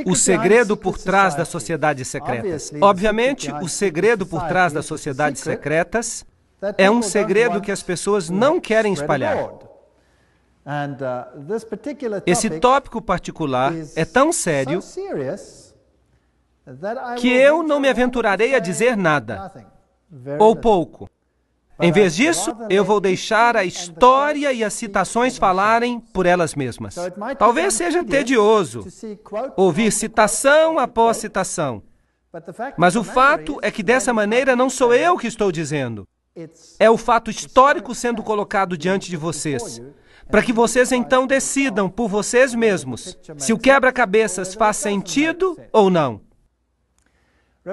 o segredo por trás das sociedades secretas. Obviamente, o segredo por trás das sociedades secretas é um segredo que as pessoas não querem espalhar. Esse tópico particular é tão sério que eu não me aventurarei a dizer nada, ou pouco. Em vez disso, eu vou deixar a história e as citações falarem por elas mesmas. Talvez seja tedioso ouvir citação após citação, mas o fato é que dessa maneira não sou eu que estou dizendo. É o fato histórico sendo colocado diante de vocês, para que vocês então decidam por vocês mesmos se o quebra-cabeças faz sentido ou não.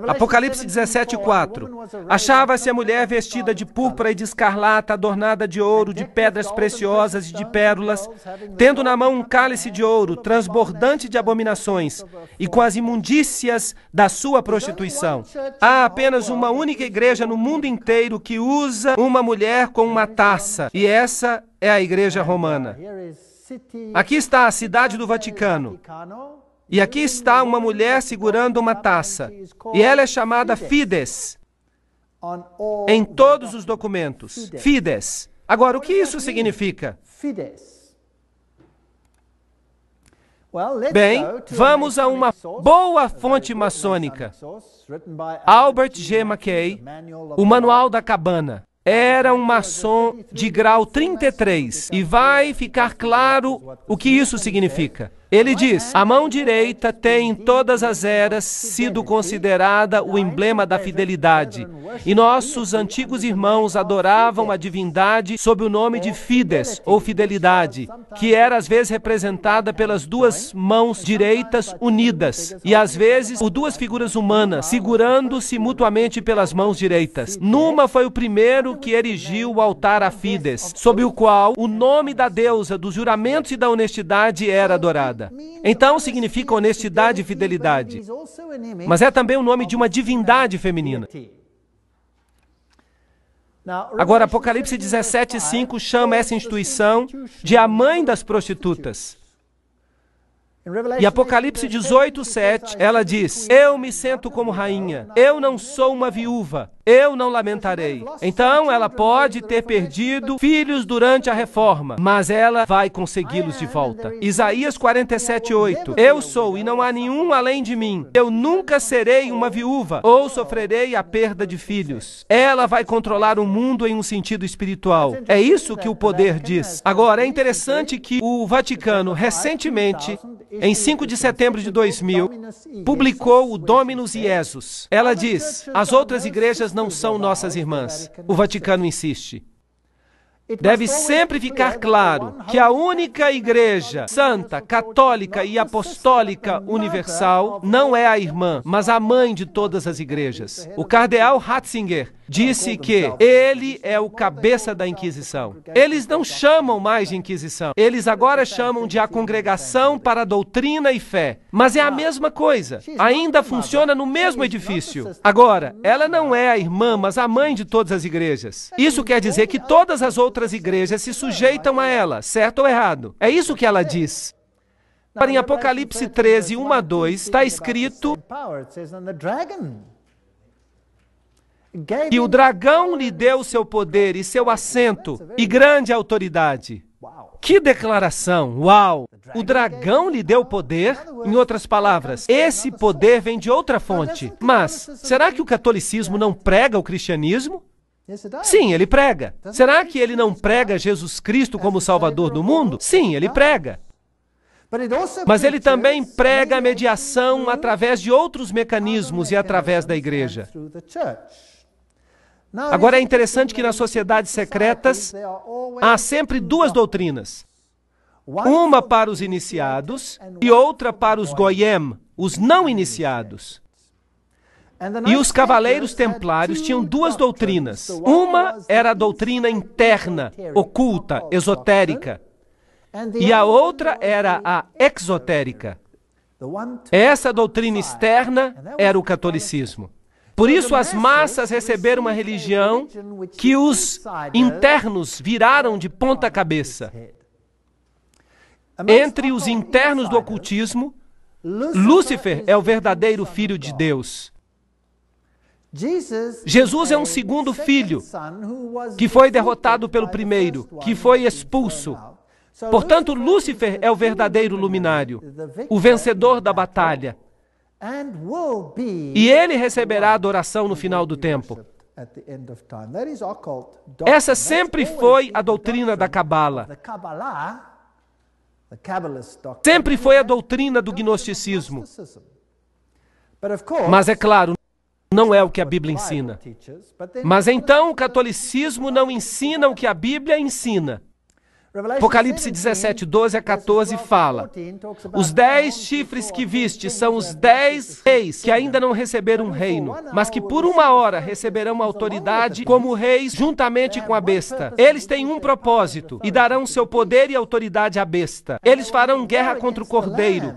Apocalipse 17:4. Achava-se a mulher vestida de púrpura e de escarlata, adornada de ouro, de pedras preciosas e de pérolas, tendo na mão um cálice de ouro, transbordante de abominações, e com as imundícias da sua prostituição. Há apenas uma única igreja no mundo inteiro que usa uma mulher com uma taça, e essa é a Igreja Romana. Aqui está a cidade do Vaticano. E aqui está uma mulher segurando uma taça. E ela é chamada Fides em todos os documentos. Fides. Agora, o que isso significa? Bem, vamos a uma boa fonte maçônica. Albert G. Mackay, o Manual da Cabana. Era um maçom de grau 33. E vai ficar claro o que isso significa. Ele diz: a mão direita tem em todas as eras sido considerada o emblema da fidelidade. E nossos antigos irmãos adoravam a divindade sob o nome de Fides, ou fidelidade, que era às vezes representada pelas duas mãos direitas unidas, e às vezes por duas figuras humanas, segurando-se mutuamente pelas mãos direitas. Numa foi o primeiro que erigiu o altar a Fides, sob o qual o nome da deusa dos juramentos e da honestidade era adorada. Então significa honestidade e fidelidade, mas é também o nome de uma divindade feminina. Agora, Apocalipse 17:5 chama essa instituição de a mãe das prostitutas. E Apocalipse 18:7, ela diz: eu me sento como rainha, eu não sou uma viúva, eu não lamentarei. Então ela pode ter perdido filhos durante a reforma, mas ela vai consegui-los de volta. Isaías 47:8, eu sou e não há nenhum além de mim, eu nunca serei uma viúva, ou sofrerei a perda de filhos. Ela vai controlar o mundo em um sentido espiritual. É isso que o poder diz. Agora, é interessante que o Vaticano, recentemente, em 5 de setembro de 2000, publicou o Dominus Iesus. Ela diz: as outras igrejas não são nossas irmãs. O Vaticano insiste. Deve sempre ficar claro que a única igreja santa, católica e apostólica universal não é a irmã, mas a mãe de todas as igrejas. O cardeal Ratzinger disse que ele é o cabeça da Inquisição. Eles não chamam mais de Inquisição. Eles agora chamam de a Congregação para a Doutrina e Fé. Mas é a mesma coisa. Ainda funciona no mesmo edifício. Agora, ela não é a irmã, mas a mãe de todas as igrejas. Isso quer dizer que todas as outras igrejas se sujeitam a ela, certo ou errado? É isso que ela diz. Em Apocalipse 13, 1 a 2, está escrito que o dragão lhe deu seu poder e seu assento e grande autoridade. Que declaração! Uau! O dragão lhe deu poder? Em outras palavras, esse poder vem de outra fonte. Mas, será que o catolicismo não prega o cristianismo? Sim, ele prega. Será que ele não prega Jesus Cristo como Salvador do mundo? Sim, ele prega. Mas ele também prega a mediação através de outros mecanismos e através da igreja. Agora, é interessante que nas sociedades secretas há sempre duas doutrinas. Uma para os iniciados e outra para os goyim, os não iniciados. E os cavaleiros templários tinham duas doutrinas. Uma era a doutrina interna, oculta, esotérica. E a outra era a exotérica. Essa doutrina externa era o catolicismo. Por isso as massas receberam uma religião que os internos viraram de ponta cabeça. Entre os internos do ocultismo, Lúcifer é o verdadeiro filho de Deus. Jesus é um segundo filho que foi derrotado pelo primeiro, que foi expulso. Portanto, Lúcifer é o verdadeiro luminário, o vencedor da batalha. E ele receberá adoração no final do tempo. Essa sempre foi a doutrina da Cabala. Sempre foi a doutrina do gnosticismo. Mas é claro, não é o que a Bíblia ensina. Mas então o catolicismo não ensina o que a Bíblia ensina. Apocalipse 17, 12 a 14 fala: os 10 chifres que viste são os 10 reis que ainda não receberam um reino, mas que por uma hora receberão autoridade como reis juntamente com a besta. Eles têm um propósito e darão seu poder e autoridade à besta. Eles farão guerra contra o Cordeiro.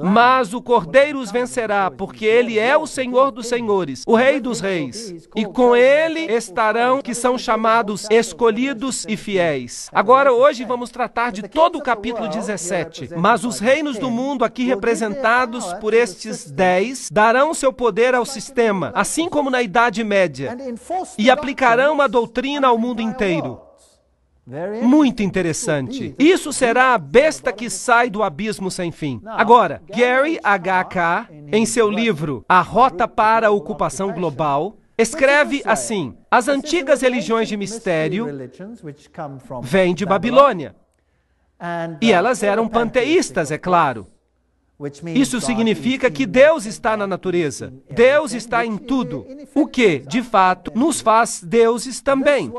Mas o Cordeiro os vencerá, porque ele é o Senhor dos senhores, o Rei dos reis. E com ele estarão que são chamados escolhidos e fiéis. Agora, hoje, vamos tratar de todo o capítulo 17. Mas os reinos do mundo, aqui representados por estes 10, darão seu poder ao sistema, assim como na Idade Média, e aplicarão a doutrina ao mundo inteiro. Muito interessante. Isso será a besta que sai do abismo sem fim. Agora, Gary H.K., em seu livro A Rota para a Ocupação Global, escreve assim: as antigas religiões de mistério vêm de Babilônia. E elas eram panteístas, é claro. Isso significa que Deus está na natureza. Deus está em tudo. O que, de fato, nos faz deuses também.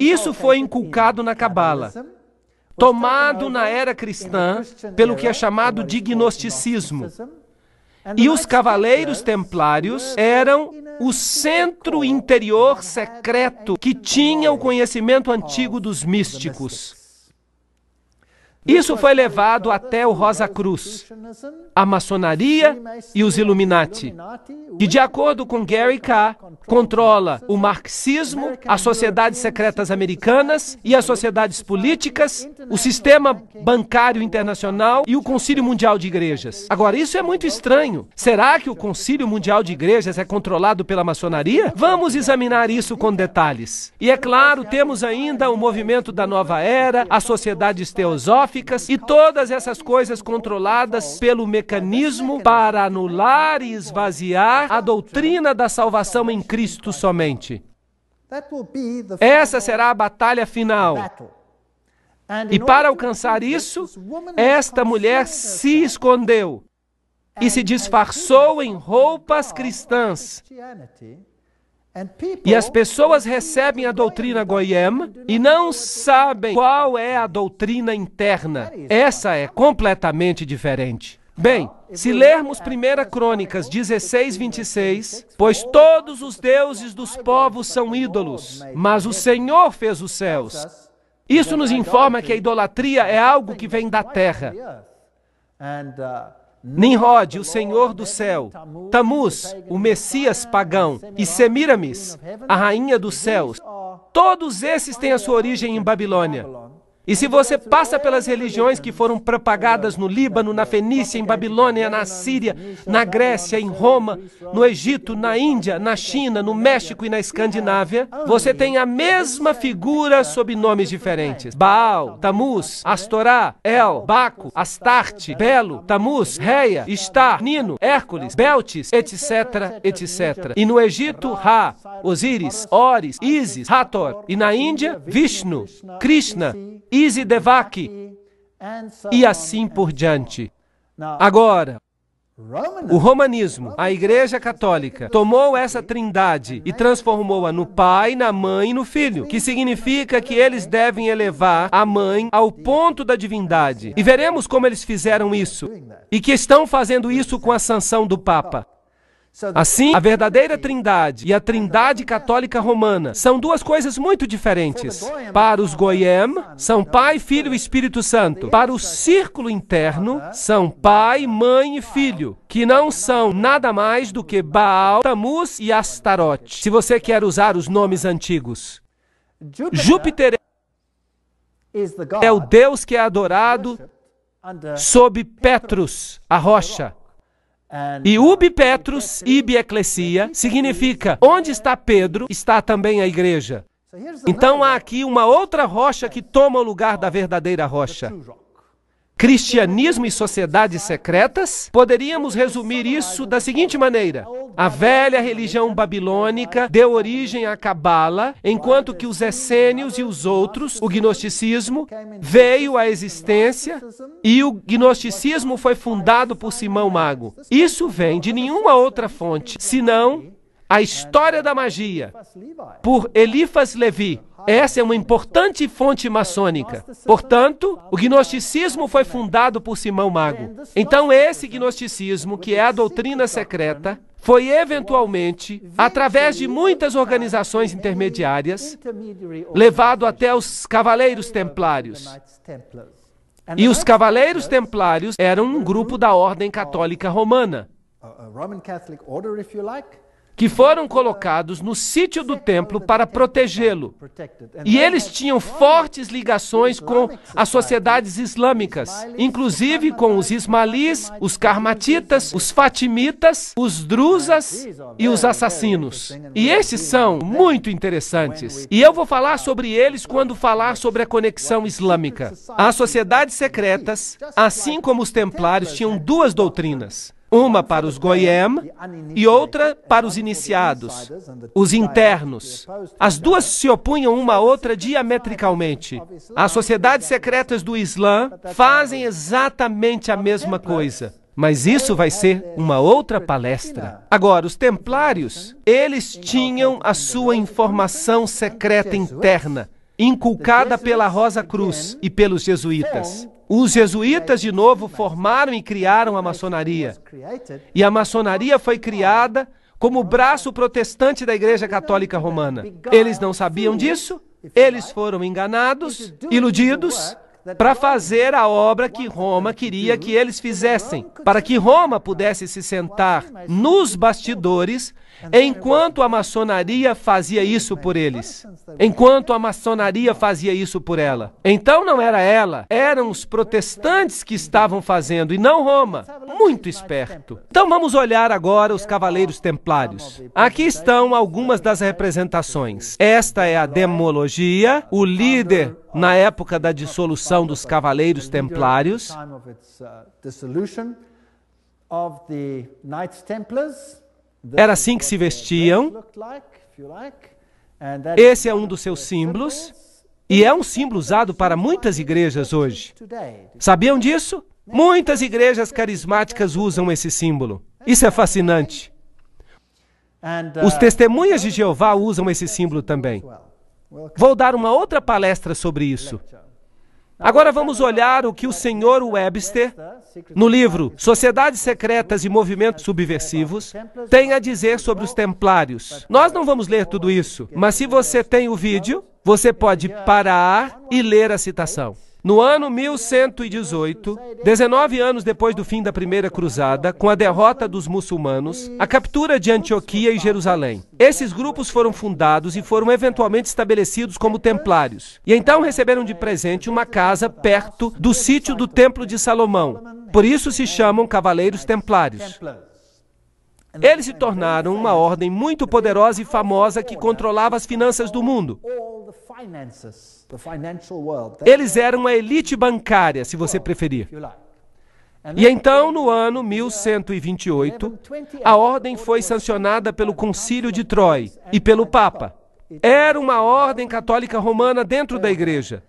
Isso foi inculcado na Cabala, tomado na era cristã pelo que é chamado de gnosticismo. E os cavaleiros templários eram o centro interior secreto que tinha o conhecimento antigo dos místicos. Isso foi levado até o Rosa Cruz, a maçonaria e os Illuminati, que, de acordo com Gary K., controla o marxismo, as sociedades secretas americanas e as sociedades políticas, o sistema bancário internacional e o Concílio Mundial de Igrejas. Agora, isso é muito estranho. Será que o Concílio Mundial de Igrejas é controlado pela maçonaria? Vamos examinar isso com detalhes. E é claro, temos ainda o movimento da Nova Era, as sociedades teosóficas, e todas essas coisas controladas pelo mecanismo para anular e esvaziar a doutrina da salvação em Cristo somente. Essa será a batalha final. E para alcançar isso, esta mulher se escondeu e se disfarçou em roupas cristãs. E as pessoas recebem a doutrina Goyim e não sabem qual é a doutrina interna. Essa é completamente diferente. Bem, se lermos 1 Crônicas 16, 26, pois todos os deuses dos povos são ídolos, mas o Senhor fez os céus. Isso nos informa que a idolatria é algo que vem da terra. Nimrod, o Senhor do céu, Tamuz, o Messias pagão, e Semiramis, a rainha dos céus, todos esses têm a sua origem em Babilônia. E se você passa pelas religiões que foram propagadas no Líbano, na Fenícia, em Babilônia, na Síria, na Grécia, em Roma, no Egito, na Índia, na China, no México e na Escandinávia, você tem a mesma figura sob nomes diferentes. Baal, Tamuz, Astorá, El, Baco, Astarte, Belo, Tamuz, Reia, Istar, Nino, Hércules, Beltis, etc., etc. E no Egito, Ra, Osíris, Oris, Ísis, Hathor. E na Índia, Vishnu, Krishna, Isidevaki, e assim por diante. Agora, o romanismo, a Igreja Católica, tomou essa trindade e transformou-a no Pai, na Mãe e no Filho, que significa que eles devem elevar a Mãe ao ponto da divindade. E veremos como eles fizeram isso, e que estão fazendo isso com a sanção do Papa. Assim, a verdadeira trindade e a trindade católica romana são duas coisas muito diferentes. Para os Goyim, são Pai, Filho e Espírito Santo. Para o círculo interno, são Pai, Mãe e Filho, que não são nada mais do que Baal, Tamuz e Astarote, se você quer usar os nomes antigos. Júpiter é o Deus que é adorado sob Petrus, a rocha. E ubi Petrus, ibi ecclesia, significa, onde está Pedro, está também a igreja. Então há aqui uma outra rocha que toma o lugar da verdadeira rocha. Cristianismo e sociedades secretas? Poderíamos resumir isso da seguinte maneira: a velha religião babilônica deu origem à Cabala, enquanto que os essênios e os outros, o gnosticismo, veio à existência e o gnosticismo foi fundado por Simão Mago. Isso vem de nenhuma outra fonte, senão a história da magia, por Eliphas Levi. Essa é uma importante fonte maçônica. Portanto, o gnosticismo foi fundado por Simão Mago. Então, esse gnosticismo, que é a doutrina secreta, foi eventualmente, através de muitas organizações intermediárias, levado até os Cavaleiros Templários. E os Cavaleiros Templários eram um grupo da Ordem Católica Romana, que foram colocados no sítio do templo para protegê-lo. E eles tinham fortes ligações com as sociedades islâmicas, inclusive com os ismaelis, os carmatitas, os fatimitas, os druzas e os assassinos. E esses são muito interessantes. E eu vou falar sobre eles quando falar sobre a conexão islâmica. As sociedades secretas, assim como os templários, tinham duas doutrinas. Uma para os Goyim e outra para os iniciados, os internos. As duas se opunham uma à outra diametricalmente. As sociedades secretas do Islã fazem exatamente a mesma coisa. Mas isso vai ser uma outra palestra. Agora, os templários, eles tinham a sua informação secreta interna, inculcada pela Rosa Cruz e pelos jesuítas. Os jesuítas, de novo, formaram e criaram a maçonaria. E a maçonaria foi criada como o braço protestante da Igreja Católica Romana. Eles não sabiam disso, eles foram enganados, iludidos, para fazer a obra que Roma queria que eles fizessem, para que Roma pudesse se sentar nos bastidores, enquanto a maçonaria fazia isso por eles, enquanto a maçonaria fazia isso por ela. Então não era ela, eram os protestantes que estavam fazendo, e não Roma. Muito esperto. Então vamos olhar agora os Cavaleiros Templários. Aqui estão algumas das representações. Esta é a demologia, o líder na época da dissolução dos Cavaleiros Templários. Era assim que se vestiam. Esse é um dos seus símbolos. E é um símbolo usado para muitas igrejas hoje. Sabiam disso? Muitas igrejas carismáticas usam esse símbolo. Isso é fascinante. Os Testemunhas de Jeová usam esse símbolo também. Vou dar uma outra palestra sobre isso. Agora vamos olhar o que o Sr. Webster, no livro Sociedades Secretas e Movimentos Subversivos, tem a dizer sobre os templários. Nós não vamos ler tudo isso, mas se você tem o vídeo, você pode parar e ler a citação. No ano 1118, 19 anos depois do fim da Primeira Cruzada, com a derrota dos muçulmanos, a captura de Antioquia e Jerusalém. Esses grupos foram fundados e foram eventualmente estabelecidos como templários. E então receberam de presente uma casa perto do sítio do Templo de Salomão. Por isso se chamam Cavaleiros Templários. Eles se tornaram uma ordem muito poderosa e famosa que controlava as finanças do mundo. Eles eram uma elite bancária, se você preferir. E então, no ano 1128, a ordem foi sancionada pelo Concílio de Troy e pelo Papa. Era uma ordem católica romana dentro da igreja.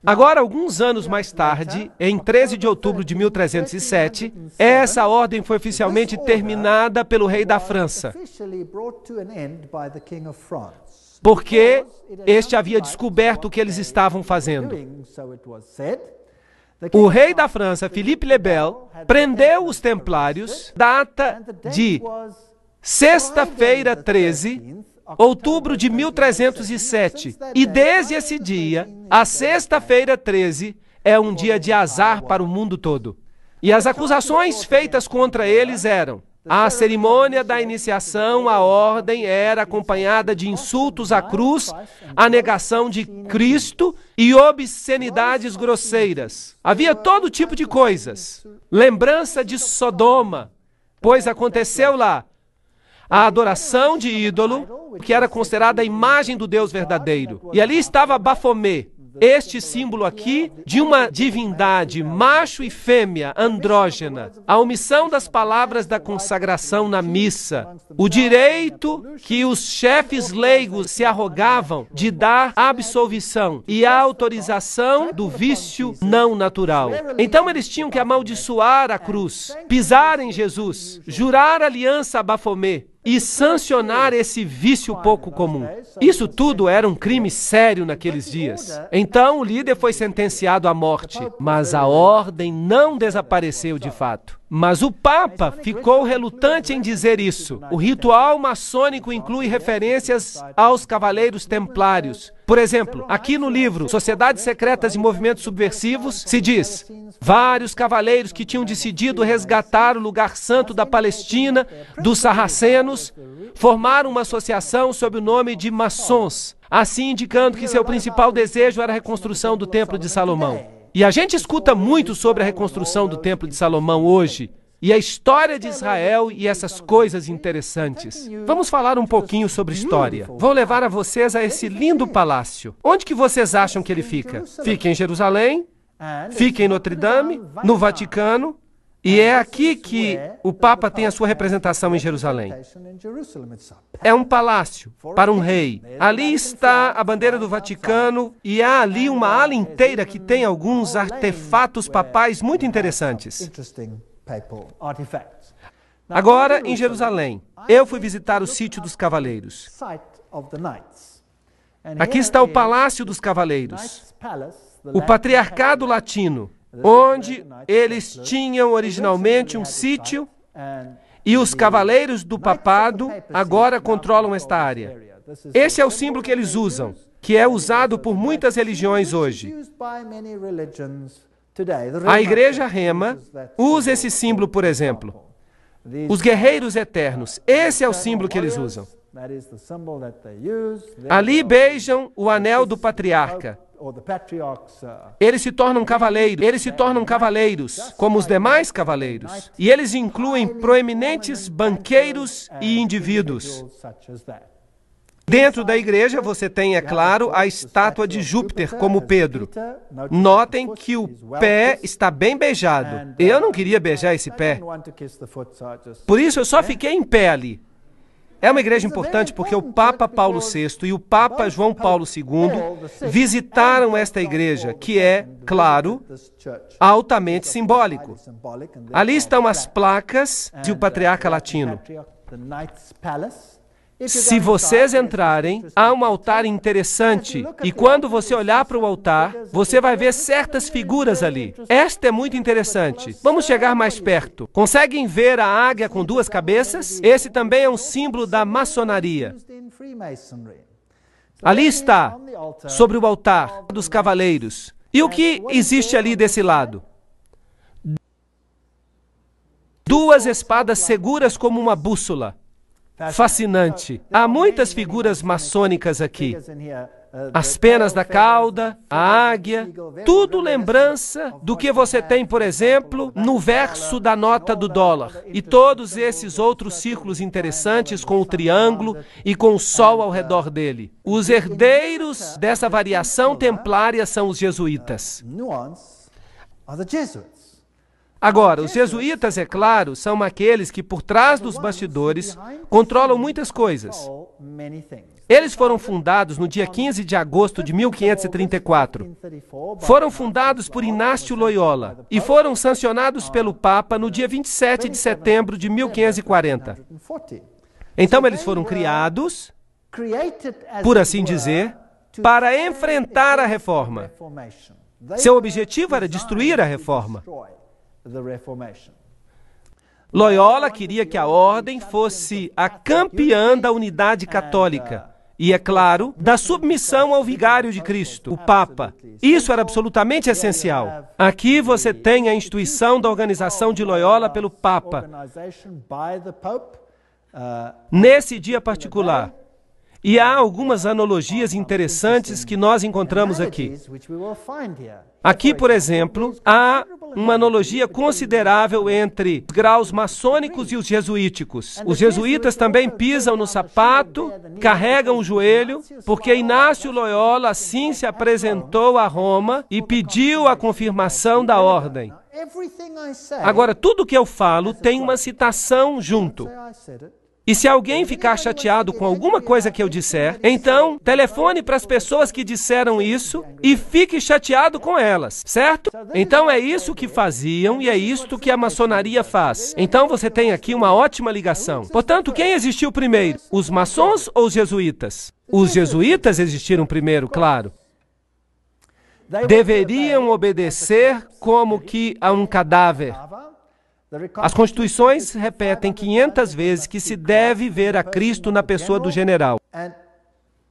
Agora, alguns anos mais tarde, em 13 de outubro de 1307, essa ordem foi oficialmente terminada pelo rei da França, porque este havia descoberto o que eles estavam fazendo. O rei da França, Philippe le Bel, prendeu os templários, data de sexta-feira 13, outubro de 1307. E desde esse dia, a sexta-feira 13 é um dia de azar para o mundo todo. E as acusações feitas contra eles eram: A cerimônia da iniciação à ordem era acompanhada de insultos à cruz, a negação de Cristo e obscenidades grosseiras. Havia todo tipo de coisas. Lembrança de Sodoma, pois aconteceu lá a adoração de ídolo, que era considerada a imagem do Deus verdadeiro. E ali estava Bafomé, este símbolo aqui de uma divindade, macho e fêmea, andrógena. A omissão das palavras da consagração na missa. O direito que os chefes leigos se arrogavam de dar absolvição e a autorização do vício não natural. Então eles tinham que amaldiçoar a cruz, pisar em Jesus, jurar aliança a Bafomé e sancionar esse vício pouco comum. Isso tudo era um crime sério naqueles dias. Então o líder foi sentenciado à morte, mas a ordem não desapareceu de fato. Mas o Papa ficou relutante em dizer isso. O ritual maçônico inclui referências aos cavaleiros templários. Por exemplo, aqui no livro Sociedades Secretas e Movimentos Subversivos, se diz: vários cavaleiros que tinham decidido resgatar o lugar santo da Palestina, dos sarracenos, formaram uma associação sob o nome de maçons, assim indicando que seu principal desejo era a reconstrução do Templo de Salomão. E a gente escuta muito sobre a reconstrução do Templo de Salomão hoje, e a história de Israel e essas coisas interessantes. Vamos falar um pouquinho sobre história. Vou levar a vocês a esse lindo palácio. Onde que vocês acham que ele fica? Fica em Jerusalém, fica em Notre Dame, no Vaticano, e é aqui que o Papa tem a sua representação em Jerusalém. É um palácio para um rei. Ali está a bandeira do Vaticano e há ali uma ala inteira que tem alguns artefatos papais muito interessantes. Agora, em Jerusalém, eu fui visitar o sítio dos cavaleiros. Aqui está o Palácio dos Cavaleiros, o patriarcado latino, onde eles tinham originalmente um sítio, e os cavaleiros do papado agora controlam esta área. Esse é o símbolo que eles usam, que é usado por muitas religiões hoje. A Igreja Rema usa esse símbolo, por exemplo. Os guerreiros eternos, esse é o símbolo que eles usam. Ali beijam o anel do patriarca. Eles se tornam cavaleiros, como os demais cavaleiros. E eles incluem proeminentes banqueiros e indivíduos. Dentro da igreja você tem, é claro, a estátua de Júpiter, como Pedro. Notem que o pé está bem beijado. Eu não queria beijar esse pé. Por isso eu só fiquei em pé ali. É uma igreja importante porque o Papa Paulo VI e o Papa João Paulo II visitaram esta igreja, que é, claro, altamente simbólico. Ali estão as placas do patriarca latino. Se vocês entrarem, há um altar interessante, e quando você olhar para o altar, você vai ver certas figuras ali. Esta é muito interessante. Vamos chegar mais perto. Conseguem ver a águia com duas cabeças? Esse também é um símbolo da maçonaria. Ali está, sobre o altar dos cavaleiros. E o que existe ali desse lado? Duas espadas seguras como uma bússola. Fascinante. Há muitas figuras maçônicas aqui. As penas da cauda, a águia, tudo lembrança do que você tem, por exemplo, no verso da nota do dólar. E todos esses outros círculos interessantes com o triângulo e com o sol ao redor dele. Os herdeiros dessa variação templária são os jesuítas. Agora, os jesuítas, é claro, são aqueles que por trás dos bastidores controlam muitas coisas. Eles foram fundados no dia 15 de agosto de 1534. Foram fundados por Inácio Loyola e foram sancionados pelo Papa no dia 27 de setembro de 1540. Então eles foram criados, por assim dizer, para enfrentar a reforma. Seu objetivo era destruir a reforma. Loyola queria que a ordem fosse a campeã da unidade católica. e, é claro, da submissão ao vigário de Cristo, o Papa. Isso era absolutamente essencial. Aqui você tem a instituição da organização de Loyola pelo Papa. Nesse dia particular. E há algumas analogias interessantes que nós encontramos aqui. Aqui, por exemplo, há uma analogia considerável entre os graus maçônicos e os jesuíticos. Os jesuítas também pisam no sapato, carregam o joelho, porque Inácio Loyola assim se apresentou a Roma e pediu a confirmação da ordem. Agora, tudo que eu falo tem uma citação junto. E se alguém ficar chateado com alguma coisa que eu disser, então telefone para as pessoas que disseram isso e fique chateado com elas, certo? Então é isso que faziam e é isto que a maçonaria faz. Então você tem aqui uma ótima ligação. Portanto, quem existiu primeiro? Os maçons ou os jesuítas? Os jesuítas existiram primeiro, claro. Deveriam obedecer como que a um cadáver. As constituições repetem 500 vezes que se deve ver a Cristo na pessoa do general.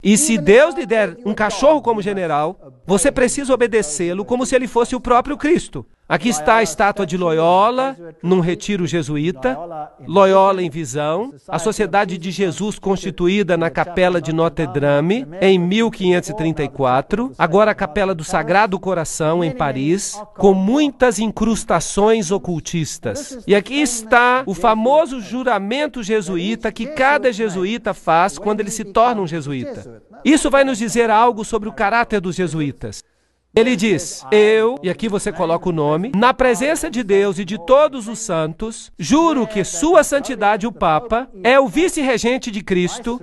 E se Deus lhe der um cachorro como general, você precisa obedecê-lo como se ele fosse o próprio Cristo. Aqui está a estátua de Loyola, num retiro jesuíta, Loyola em visão, a Sociedade de Jesus constituída na Capela de Notre Dame, em 1534, agora a Capela do Sagrado Coração, em Paris, com muitas incrustações ocultistas. E aqui está o famoso juramento jesuíta que cada jesuíta faz quando ele se torna um jesuíta. Isso vai nos dizer algo sobre o caráter dos jesuítas. Ele diz, eu, e aqui você coloca o nome, na presença de Deus e de todos os santos, juro que Sua Santidade o Papa é o vice-regente de Cristo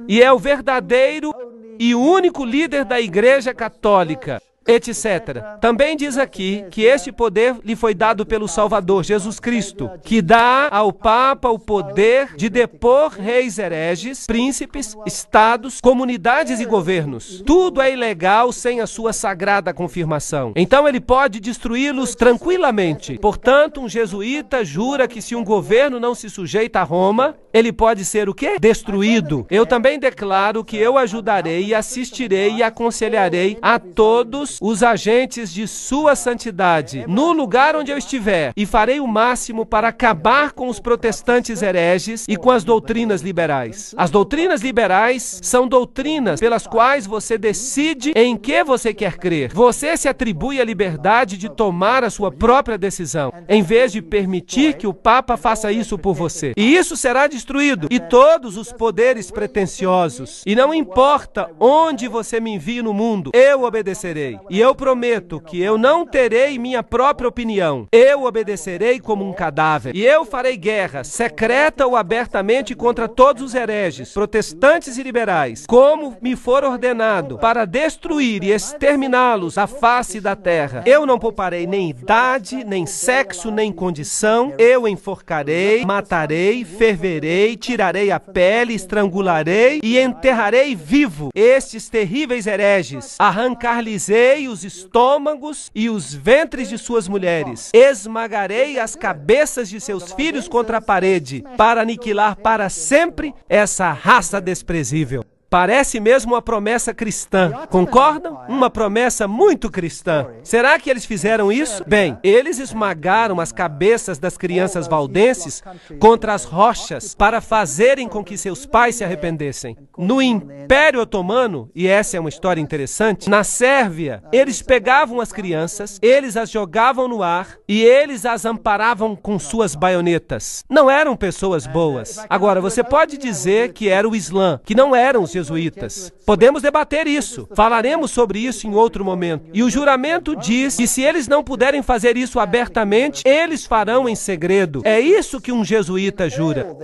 e é o verdadeiro e único líder da Igreja Católica, etc. Também diz aqui que este poder lhe foi dado pelo Salvador, Jesus Cristo, que dá ao Papa o poder de depor reis hereges, príncipes, estados, comunidades e governos. Tudo é ilegal sem a sua sagrada confirmação. Então ele pode destruí-los tranquilamente. Portanto, um jesuíta jura que se um governo não se sujeita a Roma, ele pode ser o quê? Destruído. Eu também declaro que eu ajudarei e assistirei e aconselharei a todos os agentes de Sua Santidade, no lugar onde eu estiver, e farei o máximo para acabar com os protestantes hereges e com as doutrinas liberais. As doutrinas liberais são doutrinas pelas quais você decide em que você quer crer. Você se atribui a liberdade de tomar a sua própria decisão, em vez de permitir que o Papa faça isso por você. E isso será destruído, e todos os poderes pretensiosos. E não importa onde você me envie no mundo, eu obedecerei. E eu prometo que eu não terei minha própria opinião. Eu obedecerei como um cadáver. E eu farei guerra, secreta ou abertamente, contra todos os hereges, protestantes e liberais, como me for ordenado, para destruir e exterminá-los à face da terra. Eu não pouparei nem idade, nem sexo, nem condição. Eu enforcarei, matarei, ferverei, tirarei a pele, estrangularei e enterrarei vivo estes terríveis hereges. Arrancar-lhes-ei os estômagos e os ventres de suas mulheres. Esmagarei as cabeças de seus filhos contra a parede, para aniquilar para sempre essa raça desprezível. Parece mesmo uma promessa cristã, concordam? Uma promessa muito cristã. Será que eles fizeram isso? Bem, eles esmagaram as cabeças das crianças valdenses contra as rochas para fazerem com que seus pais se arrependessem. No Império Otomano, e essa é uma história interessante, na Sérvia, eles pegavam as crianças, eles as jogavam no ar e eles as amparavam com suas baionetas. Não eram pessoas boas. Agora, você pode dizer que era o Islã, que não eram os jesuítas. Podemos debater isso. Falaremos sobre isso em outro momento. E o juramento diz que se eles não puderem fazer isso abertamente, eles farão em segredo. É isso que um jesuíta jura.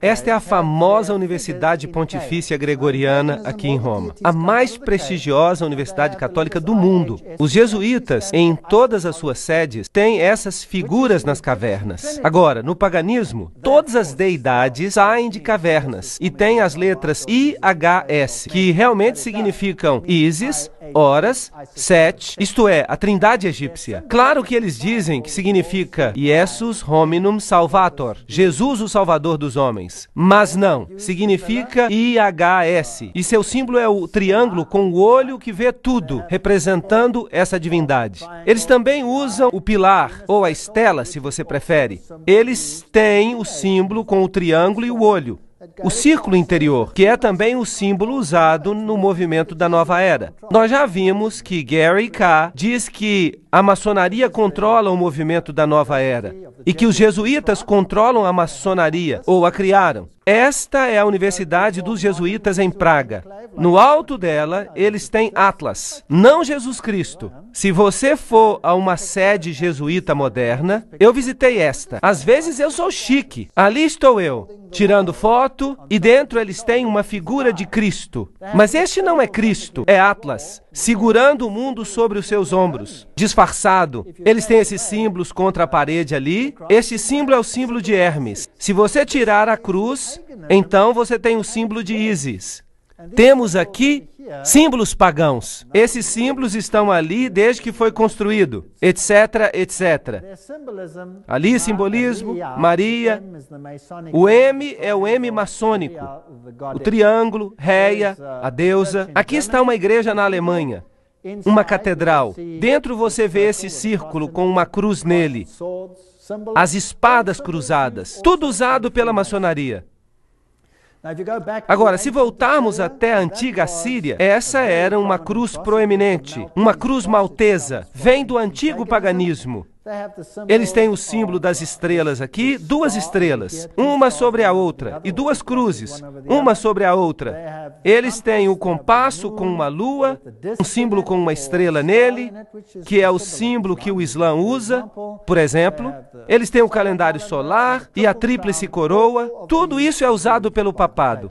Esta é a famosa Universidade Pontifícia Gregoriana aqui em Roma. A mais prestigiosa universidade católica do mundo. Os jesuítas, em todas as suas sedes, têm essas figuras nas cavernas. Agora, no paganismo, todas as deidades saem de cavernas e têm as letras IH IHS, que realmente significam Isis, Horus, Set, isto é, a trindade egípcia. Claro que eles dizem que significa Jesus Hominum Salvator, Jesus o Salvador dos homens, mas não, significa IHS, e seu símbolo é o triângulo com o olho que vê tudo, representando essa divindade. Eles também usam o pilar, ou a estela, se você prefere. Eles têm o símbolo com o triângulo e o olho. O círculo interior, que é também o símbolo usado no movimento da Nova Era. Nós já vimos que Gary K. diz que a maçonaria controla o movimento da Nova Era e que os jesuítas controlam a maçonaria, ou a criaram. Esta é a Universidade dos Jesuítas em Praga. No alto dela, eles têm Atlas, não Jesus Cristo. Se você for a uma sede jesuíta moderna, eu visitei esta. Às vezes eu sou chique. Ali estou eu, tirando foto, e dentro eles têm uma figura de Cristo. Mas este não é Cristo, é Atlas, segurando o mundo sobre os seus ombros, disfarçado. Eles têm esses símbolos contra a parede ali. Este símbolo é o símbolo de Hermes. Se você tirar a cruz, então você tem o símbolo de Ísis. Temos aqui símbolos pagãos. Esses símbolos estão ali desde que foi construído, etc, etc. Ali simbolismo, Maria. O M é o M maçônico. O triângulo, Réia, a deusa. Aqui está uma igreja na Alemanha, uma catedral. Dentro você vê esse círculo com uma cruz nele. As espadas cruzadas. Tudo usado pela maçonaria. Agora, se voltarmos até a antiga Síria, essa era uma cruz proeminente, uma cruz maltesa, vem do antigo paganismo. Eles têm o símbolo das estrelas aqui, duas estrelas, uma sobre a outra, e duas cruzes, uma sobre a outra. Eles têm o compasso com uma lua, um símbolo com uma estrela nele, que é o símbolo que o Islã usa, por exemplo. Eles têm o calendário solar e a tríplice coroa. Tudo isso é usado pelo papado.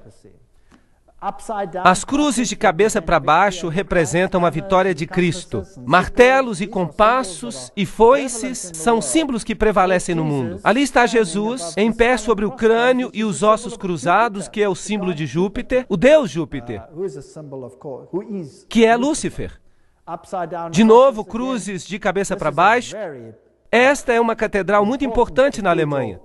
As cruzes de cabeça para baixo representam a vitória de Cristo. Martelos e compassos e foices são símbolos que prevalecem no mundo. Ali está Jesus, em pé sobre o crânio e os ossos cruzados, que é o símbolo de Júpiter, o deus Júpiter, que é Lúcifer. De novo, cruzes de cabeça para baixo. Esta é uma catedral muito importante na Alemanha.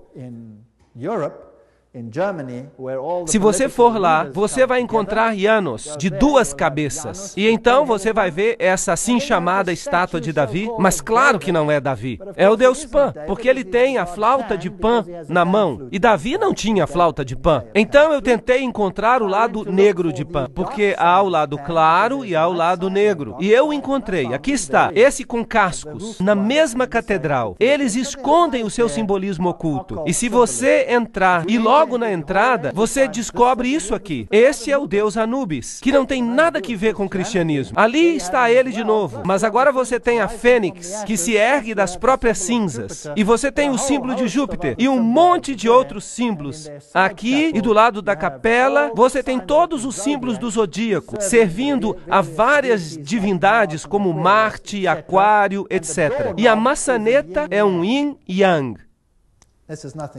Se você for lá, você vai encontrar Janos de duas cabeças. E então você vai ver essa assim chamada estátua de Davi, mas claro que não é Davi. É o deus Pan, porque ele tem a flauta de Pan na mão. E Davi não tinha flauta de Pan. Então eu tentei encontrar o lado negro de Pan, porque há o lado claro e há o lado negro. E eu encontrei, aqui está, esse com cascos, na mesma catedral. Eles escondem o seu simbolismo oculto. E se você entrar e logo na entrada, você descobre isso aqui. Este é o deus Anubis, que não tem nada que ver com o cristianismo. Ali está ele de novo. Mas agora você tem a fênix, que se ergue das próprias cinzas. E você tem o símbolo de Júpiter e um monte de outros símbolos. Aqui e do lado da capela, você tem todos os símbolos do zodíaco, servindo a várias divindades como Marte, Aquário, etc. E a maçaneta é um yin e yang.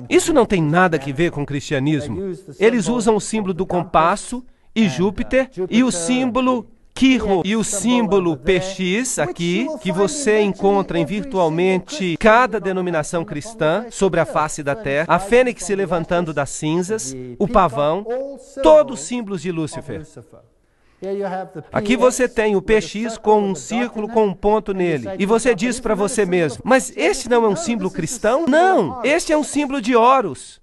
Isso não tem nada a ver com o cristianismo. Eles usam o símbolo do compasso e Júpiter e o símbolo Quirro e o símbolo PX aqui, que você encontra em virtualmente cada denominação cristã sobre a face da terra, a fênix se levantando das cinzas, o pavão, todos símbolos de Lúcifer. Aqui você tem o PX com um círculo com um ponto nele. E você diz para você mesmo, mas este não é um símbolo cristão? Não, este é um símbolo de Horus.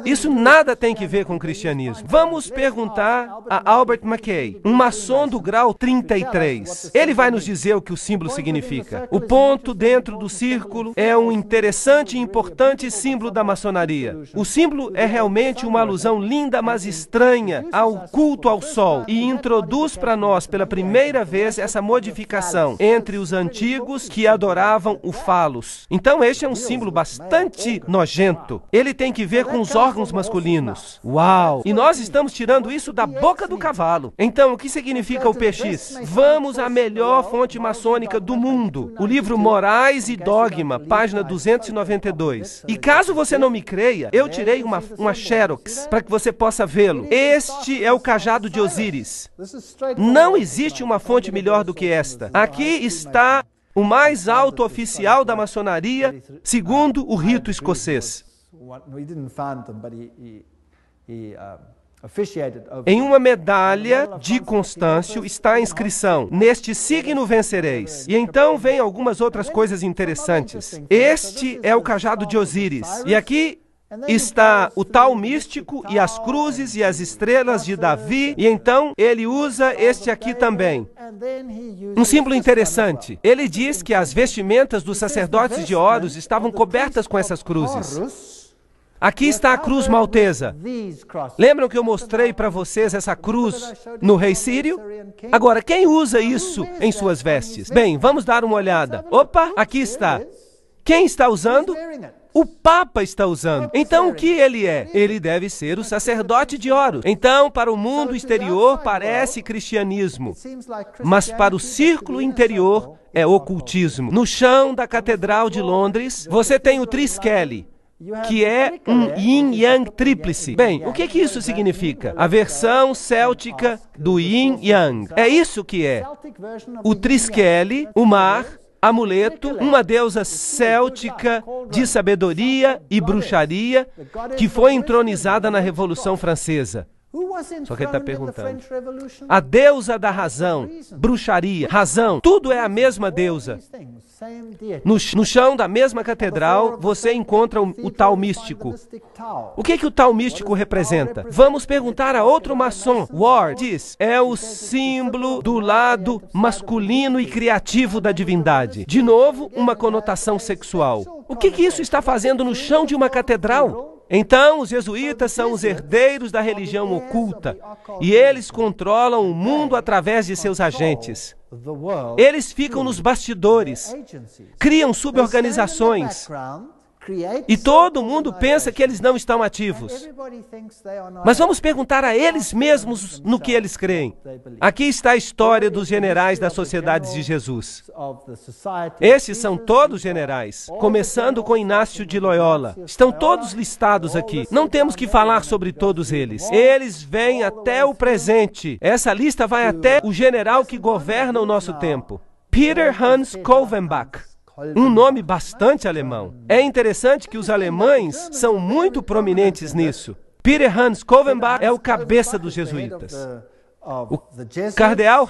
Isso nada tem que ver com o cristianismo. Vamos perguntar a Albert Mackay, um maçom do grau 33. Ele vai nos dizer o que o símbolo significa. O ponto dentro do círculo é um interessante e importante símbolo da maçonaria. O símbolo é realmente uma alusão linda, mas estranha ao culto ao sol e introduz para nós pela primeira vez essa modificação entre os antigos que adoravam o falos. Então este é um símbolo bastante nojento. Ele tem que ver com os órgãos masculinos. Uau! E nós estamos tirando isso da boca do cavalo. Então, o que significa o PX? Vamos à melhor fonte maçônica do mundo. O livro Morais e Dogma, página 292. E caso você não me creia, eu tirei uma xerox para que você possa vê-lo. Este é o cajado de Osíris. Não existe uma fonte melhor do que esta. Aqui está o mais alto oficial da maçonaria, segundo o rito escocês. Em uma medalha de Constâncio está a inscrição: neste signo vencereis. E então vem algumas outras coisas interessantes. Este é o cajado de Osíris. E aqui está o tal místico e as cruzes e as estrelas de Davi, e então ele usa este aqui também. Um símbolo interessante. Ele diz que as vestimentas dos sacerdotes de Horus estavam cobertas com essas cruzes. Aqui está a cruz maltesa. Lembram que eu mostrei para vocês essa cruz no rei sírio? Agora, quem usa isso em suas vestes? Bem, vamos dar uma olhada. Opa, aqui está. Quem está usando? O Papa está usando. Então, o que ele é? Ele deve ser o sacerdote de Horus. Então, para o mundo exterior, parece cristianismo. Mas para o círculo interior, é ocultismo. No chão da Catedral de Londres, você tem o Triskele, que é um yin-yang tríplice. Bem, o que isso significa? A versão céltica do yin-yang. É isso que é. O Triskele, o mar, amuleto, uma deusa céltica de sabedoria e bruxaria que foi entronizada na Revolução Francesa. Só que ele está perguntando. A deusa da razão, bruxaria, razão, tudo é a mesma deusa. No chão da mesma catedral, você encontra o tal místico. O que o tal místico representa? Vamos perguntar a outro maçom. Ward diz, é o símbolo do lado masculino e criativo da divindade. De novo, uma conotação sexual. O que isso está fazendo no chão de uma catedral? Então, os jesuítas são os herdeiros da religião oculta, e eles controlam o mundo através de seus agentes. Eles ficam nos bastidores, criam suborganizações, e todo mundo pensa que eles não estão ativos. Mas vamos perguntar a eles mesmos no que eles creem. Aqui está a história dos generais das Sociedades de Jesus. Estes são todos generais, começando com Inácio de Loyola. Estão todos listados aqui. Não temos que falar sobre todos eles. Eles vêm até o presente. Essa lista vai até o general que governa o nosso tempo. Peter Hans Kolvenbach. Um nome bastante alemão. É interessante que os alemães são muito prominentes nisso. Peter Hans Kolvenbach é o cabeça dos jesuítas. O cardeal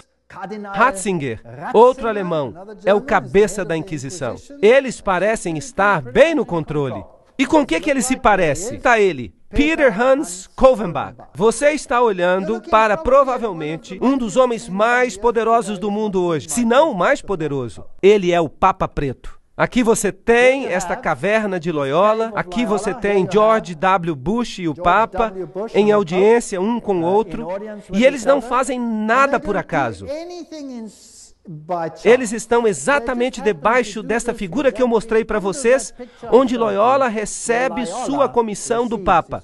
Ratzinger, outro alemão, é o cabeça da Inquisição. Eles parecem estar bem no controle. E com o que ele se parece? Está ele, Peter Hans Kolvenbach. Você está olhando para provavelmente um dos homens mais poderosos do mundo hoje, se não o mais poderoso. Ele é o Papa Preto. Aqui você tem esta caverna de Loyola, aqui você tem George W. Bush e o Papa em audiência um com o outro, e eles não fazem nada por acaso. Eles estão exatamente debaixo desta figura que eu mostrei para vocês, onde Loyola recebe sua comissão do Papa.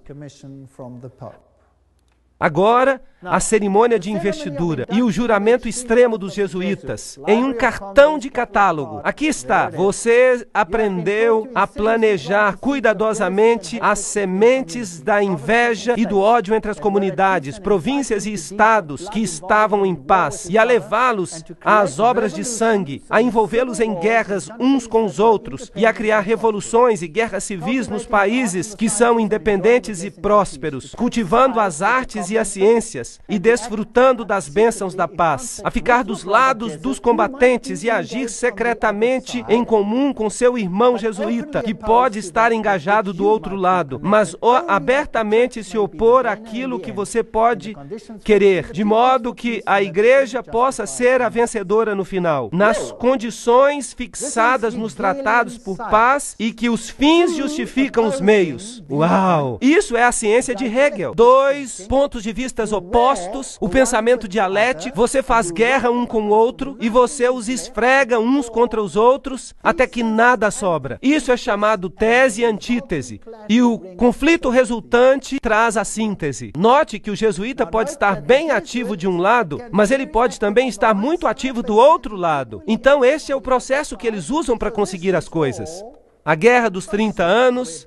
Agora, a cerimônia de investidura e o juramento extremo dos jesuítas, em um cartão de catálogo. Aqui está. Você aprendeu a planejar cuidadosamente as sementes da inveja e do ódio entre as comunidades, províncias e estados que estavam em paz, e a levá-los às obras de sangue, a envolvê-los em guerras uns com os outros, e a criar revoluções e guerras civis nos países que são independentes e prósperos, cultivando as artes e as ciências, e desfrutando das bênçãos da paz, a ficar dos lados dos combatentes e agir secretamente em comum com seu irmão jesuíta, que pode estar engajado do outro lado, mas abertamente se opor àquilo que você pode querer, de modo que a igreja possa ser a vencedora no final, nas condições fixadas nos tratados por paz, e que os fins justificam os meios. Uau! Isso é a ciência de Hegel. 2 pontos pontos de vista opostos, o pensamento dialético, você faz guerra um com o outro e você os esfrega uns contra os outros até que nada sobra. Isso é chamado tese e antítese. E o conflito resultante traz a síntese. Note que o jesuíta pode estar bem ativo de um lado, mas ele pode também estar muito ativo do outro lado. Então este é o processo que eles usam para conseguir as coisas. A Guerra dos 30 Anos.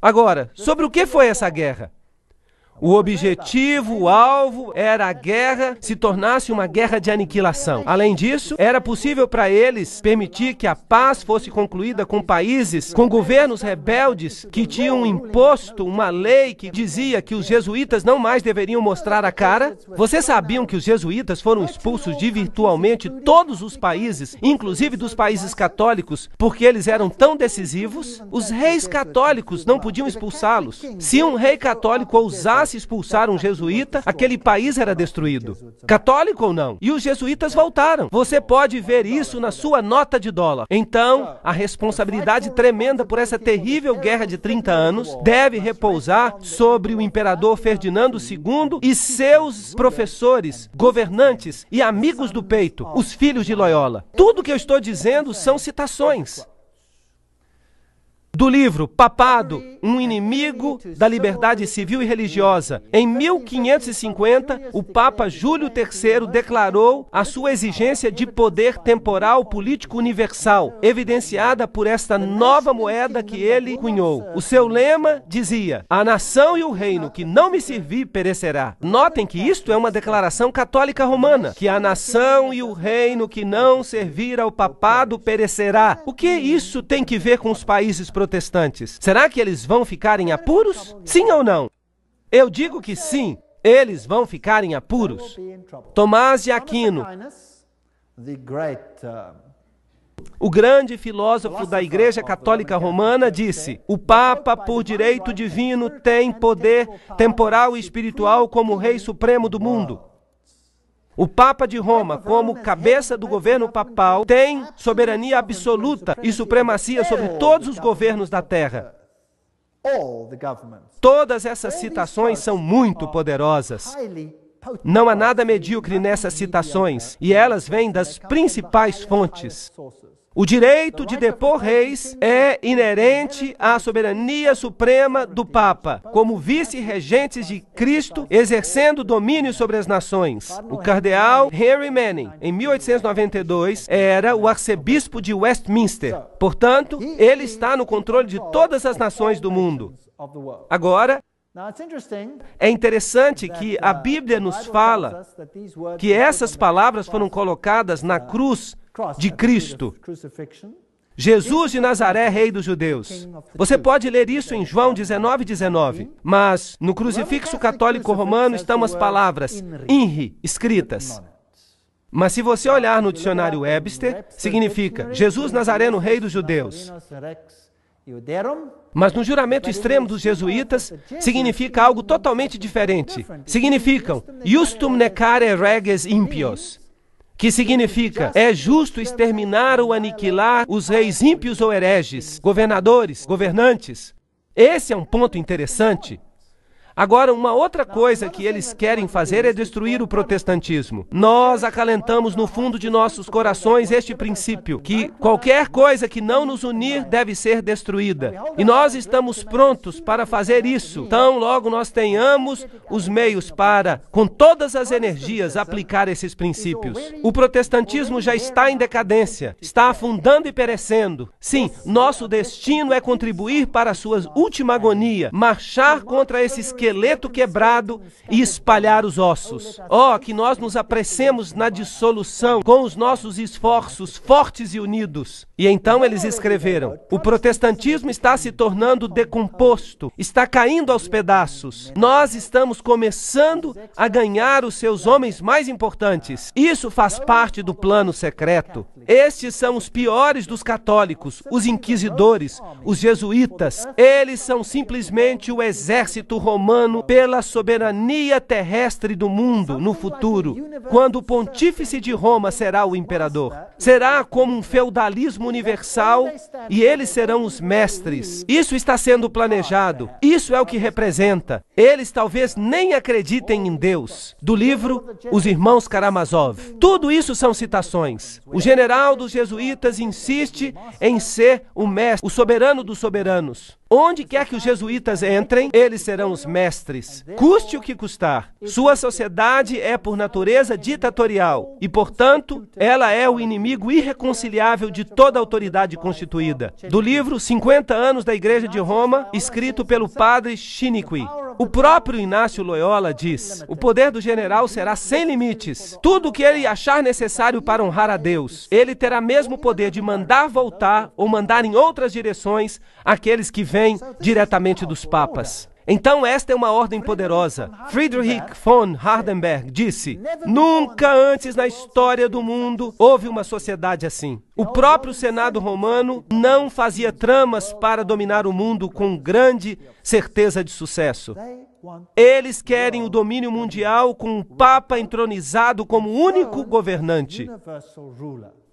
Agora, sobre o que foi essa guerra? O objetivo, o alvo, era a guerra se tornasse uma guerra de aniquilação. Além disso, era possível para eles permitir que a paz fosse concluída com países, com governos rebeldes que tinham imposto uma lei que dizia que os jesuítas não mais deveriam mostrar a cara. Vocês sabiam que os jesuítas foram expulsos de virtualmente todos os países, inclusive dos países católicos, porque eles eram tão decisivos? Os reis católicos não podiam expulsá-los. Se um rei católico ousasse expulsar um jesuíta, aquele país era destruído. Católico ou não? E os jesuítas voltaram. Você pode ver isso na sua nota de dólar. Então, a responsabilidade tremenda por essa terrível guerra de 30 anos deve repousar sobre o imperador Ferdinando II e seus professores, governantes e amigos do peito, os filhos de Loyola. Tudo que eu estou dizendo são citações do livro Papado, um inimigo da liberdade civil e religiosa. Em 1550, o Papa Júlio III declarou a sua exigência de poder temporal político universal, evidenciada por esta nova moeda que ele cunhou. O seu lema dizia: a nação e o reino que não me servir perecerá. Notem que isto é uma declaração católica romana, que a nação e o reino que não servir ao papado perecerá. O que isso tem que ver com os países protestantes? Será que eles vão ficar em apuros? Sim ou não? Eu digo que sim, eles vão ficar em apuros. Tomás de Aquino, o grande filósofo da Igreja Católica Romana, disse: o Papa, por direito divino, tem poder temporal e espiritual como Rei Supremo do mundo. O Papa de Roma, como cabeça do governo papal, tem soberania absoluta e supremacia sobre todos os governos da terra. Todas essas citações são muito poderosas. Não há nada medíocre nessas citações, e elas vêm das principais fontes. O direito de depor reis é inerente à soberania suprema do Papa, como vice-regentes de Cristo, exercendo domínio sobre as nações. O cardeal Henry Manning, em 1892, era o arcebispo de Westminster. Portanto, ele está no controle de todas as nações do mundo. Agora, é interessante que a Bíblia nos fala que essas palavras foram colocadas na cruz de Cristo. Jesus de Nazaré, Rei dos Judeus. Você pode ler isso em João 19:19. Mas no crucifixo católico romano estão as palavras INRI escritas. Mas se você olhar no dicionário Webster, significa Jesus Nazareno, Rei dos Judeus. Mas no juramento extremo dos jesuítas, significa algo totalmente diferente. Significam Justum necare reges impios, que significa, é justo exterminar ou aniquilar os reis ímpios ou hereges, governadores, governantes. Esse é um ponto interessante. Agora, uma outra coisa que eles querem fazer é destruir o protestantismo. Nós acalentamos no fundo de nossos corações este princípio, que qualquer coisa que não nos unir deve ser destruída. E nós estamos prontos para fazer isso. Então, logo nós tenhamos os meios para, com todas as energias, aplicar esses princípios. O protestantismo já está em decadência, está afundando e perecendo. Sim, nosso destino é contribuir para a sua última agonia, marchar contra esse esqueleto quebrado e espalhar os ossos. Oh, que nós nos apressemos na dissolução com os nossos esforços fortes e unidos. E então eles escreveram: o protestantismo está se tornando decomposto, está caindo aos pedaços. Nós estamos começando a ganhar os seus homens mais importantes. Isso faz parte do plano secreto. Estes são os piores dos católicos, os inquisidores, os jesuítas. Eles são simplesmente o exército romano romano pela soberania terrestre do mundo no futuro, quando o pontífice de Roma será o imperador. Será como um feudalismo universal e eles serão os mestres. Isso está sendo planejado. Isso é o que representa. Eles talvez nem acreditem em Deus. Do livro Os Irmãos Karamazov. Tudo isso são citações. O general dos jesuítas insiste em ser o mestre, o soberano dos soberanos. Onde quer que os jesuítas entrem, eles serão os mestres. Custe o que custar. Sua sociedade é, por natureza, ditatorial e, portanto, ela é o inimigo irreconciliável de toda autoridade constituída. Do livro 50 anos da Igreja de Roma, escrito pelo padre Chiniquy. O próprio Inácio Loyola diz: o poder do general será sem limites. Tudo o que ele achar necessário para honrar a Deus, ele terá mesmo poder de mandar voltar ou mandar em outras direções aqueles que vêm diretamente dos papas. Então esta é uma ordem poderosa. Friedrich von Hardenberg disse: nunca antes na história do mundo houve uma sociedade assim. O próprio Senado romano não fazia tramas para dominar o mundo com grande certeza de sucesso. Eles querem o domínio mundial com um papa entronizado como único governante.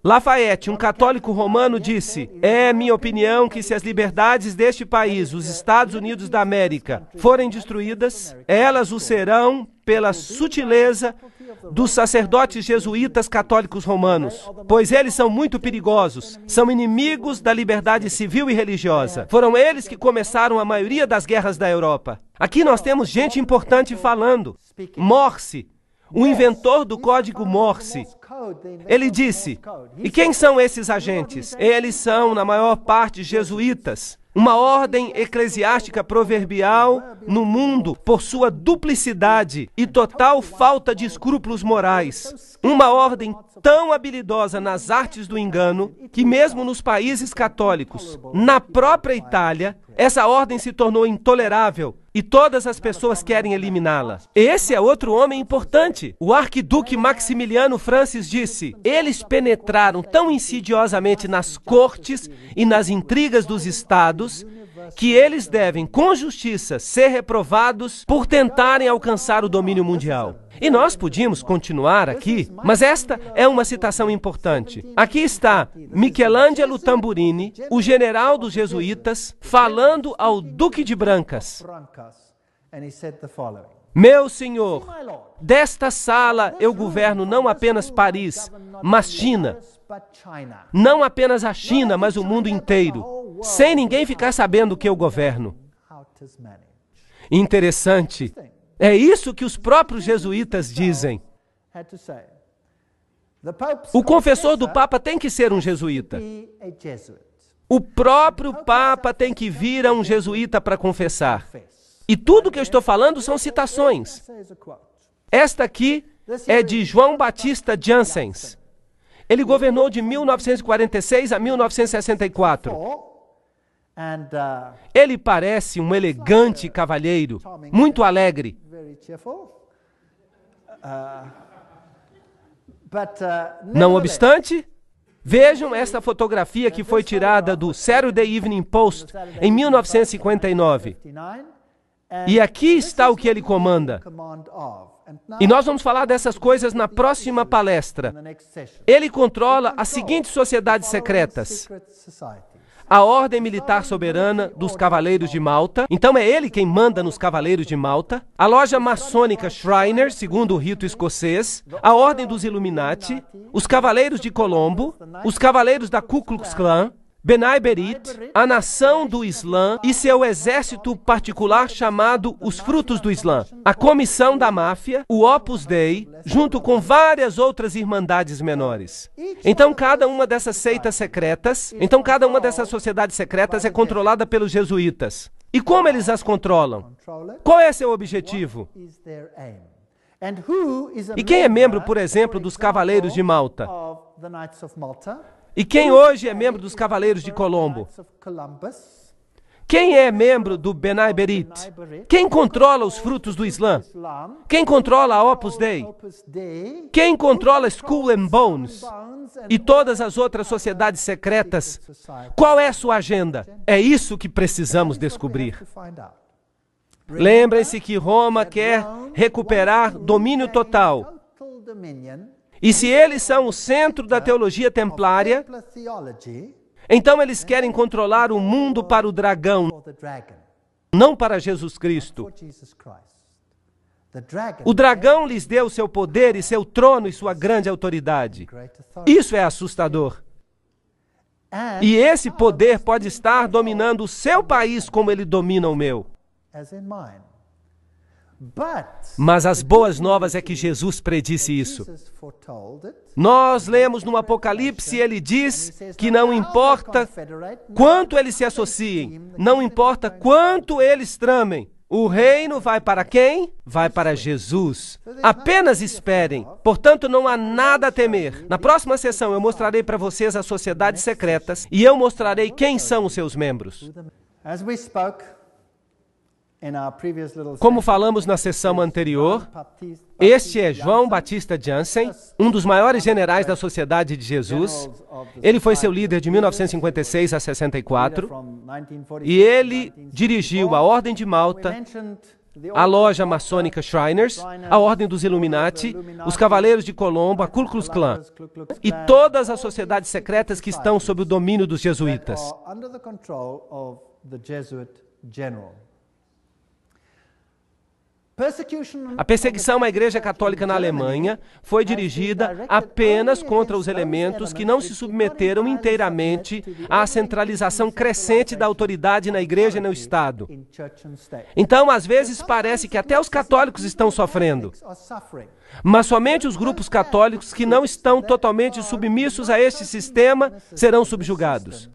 Lafayette, um católico romano, disse: é minha opinião que se as liberdades deste país, os Estados Unidos da América, forem destruídas, elas o serão pela sutileza dos sacerdotes jesuítas católicos romanos, pois eles são muito perigosos, são inimigos da liberdade civil e religiosa. Foram eles que começaram a maioria das guerras da Europa. Aqui nós temos gente importante falando. Morse, o inventor do código Morse, ele disse: e quem são esses agentes? Eles são, na maior parte, jesuítas. Uma ordem eclesiástica proverbial no mundo por sua duplicidade e total falta de escrúpulos morais. Uma ordem tão habilidosa nas artes do engano que mesmo nos países católicos, na própria Itália, essa ordem se tornou intolerável e todas as pessoas querem eliminá-la. Esse é outro homem importante. O arquiduque Maximiliano Francis disse: eles penetraram tão insidiosamente nas cortes e nas intrigas dos estados que eles devem, com justiça, ser reprovados por tentarem alcançar o domínio mundial. E nós podíamos continuar aqui, mas esta é uma citação importante. Aqui está Michelangelo Tamburini, o general dos jesuítas, falando ao Duque de Brancas: meu senhor, desta sala eu governo não apenas Paris, mas China. Não apenas a China, mas o mundo inteiro, sem ninguém ficar sabendo que eu governo. Interessante. É isso que os próprios jesuítas dizem. O confessor do Papa tem que ser um jesuíta. O próprio Papa tem que vir a um jesuíta para confessar. E tudo que eu estou falando são citações. Esta aqui é de João Batista Janssens. Ele governou de 1946 a 1964. Ele parece um elegante cavalheiro, muito alegre. Não obstante, vejam esta fotografia que foi tirada do Saturday Evening Post em 1959. E aqui está o que ele comanda. E nós vamos falar dessas coisas na próxima palestra. Ele controla as seguintes sociedades secretas: a Ordem Militar Soberana dos Cavaleiros de Malta. Então é ele quem manda nos Cavaleiros de Malta. A Loja Maçônica Shriners, segundo o rito escocês. A Ordem dos Illuminati. Os Cavaleiros de Colombo. Os Cavaleiros da Ku Klux Klan. Benai Berit, a Nação do Islã e seu exército particular chamado os Frutos do Islã, a Comissão da Máfia, o Opus Dei, junto com várias outras irmandades menores. Então cada uma dessas seitas secretas, cada uma dessas sociedades secretas é controlada pelos jesuítas. E como eles as controlam? Qual é seu objetivo? E quem é membro, por exemplo, dos Cavaleiros de Malta? E quem hoje é membro dos Cavaleiros de Colombo? Quem é membro do Benai Berit? Quem controla os Frutos do Islã? Quem controla a Opus Dei? Quem controla Skull and Bones? E todas as outras sociedades secretas? Qual é a sua agenda? É isso que precisamos descobrir. Lembrem-se que Roma quer recuperar domínio total. E se eles são o centro da teologia templária, então eles querem controlar o mundo para o dragão, não para Jesus Cristo. O dragão lhes deu seu poder e seu trono e sua grande autoridade. Isso é assustador. E esse poder pode estar dominando o seu país como ele domina o meu. Mas as boas novas é que Jesus predisse isso. Nós lemos no Apocalipse, ele diz que não importa quanto eles se associem, não importa quanto eles tramem, o reino vai para quem? Vai para Jesus. Apenas esperem. Portanto, não há nada a temer. Na próxima sessão, eu mostrarei para vocês as sociedades secretas e eu mostrarei quem são os seus membros. Como falamos na sessão anterior, este é João Batista Jansen, um dos maiores generais da Sociedade de Jesus. Ele foi seu líder de 1956 a 64 e ele dirigiu a Ordem de Malta, a loja maçônica Shriners, a Ordem dos Illuminati, os Cavaleiros de Colombo, a Ku Klux Klan e todas as sociedades secretas que estão sob o domínio dos jesuítas. A perseguição à Igreja Católica na Alemanha foi dirigida apenas contra os elementos que não se submeteram inteiramente à centralização crescente da autoridade na Igreja e no Estado. Então, às vezes, parece que até os católicos estão sofrendo. Mas somente os grupos católicos que não estão totalmente submissos a este sistema serão subjugados.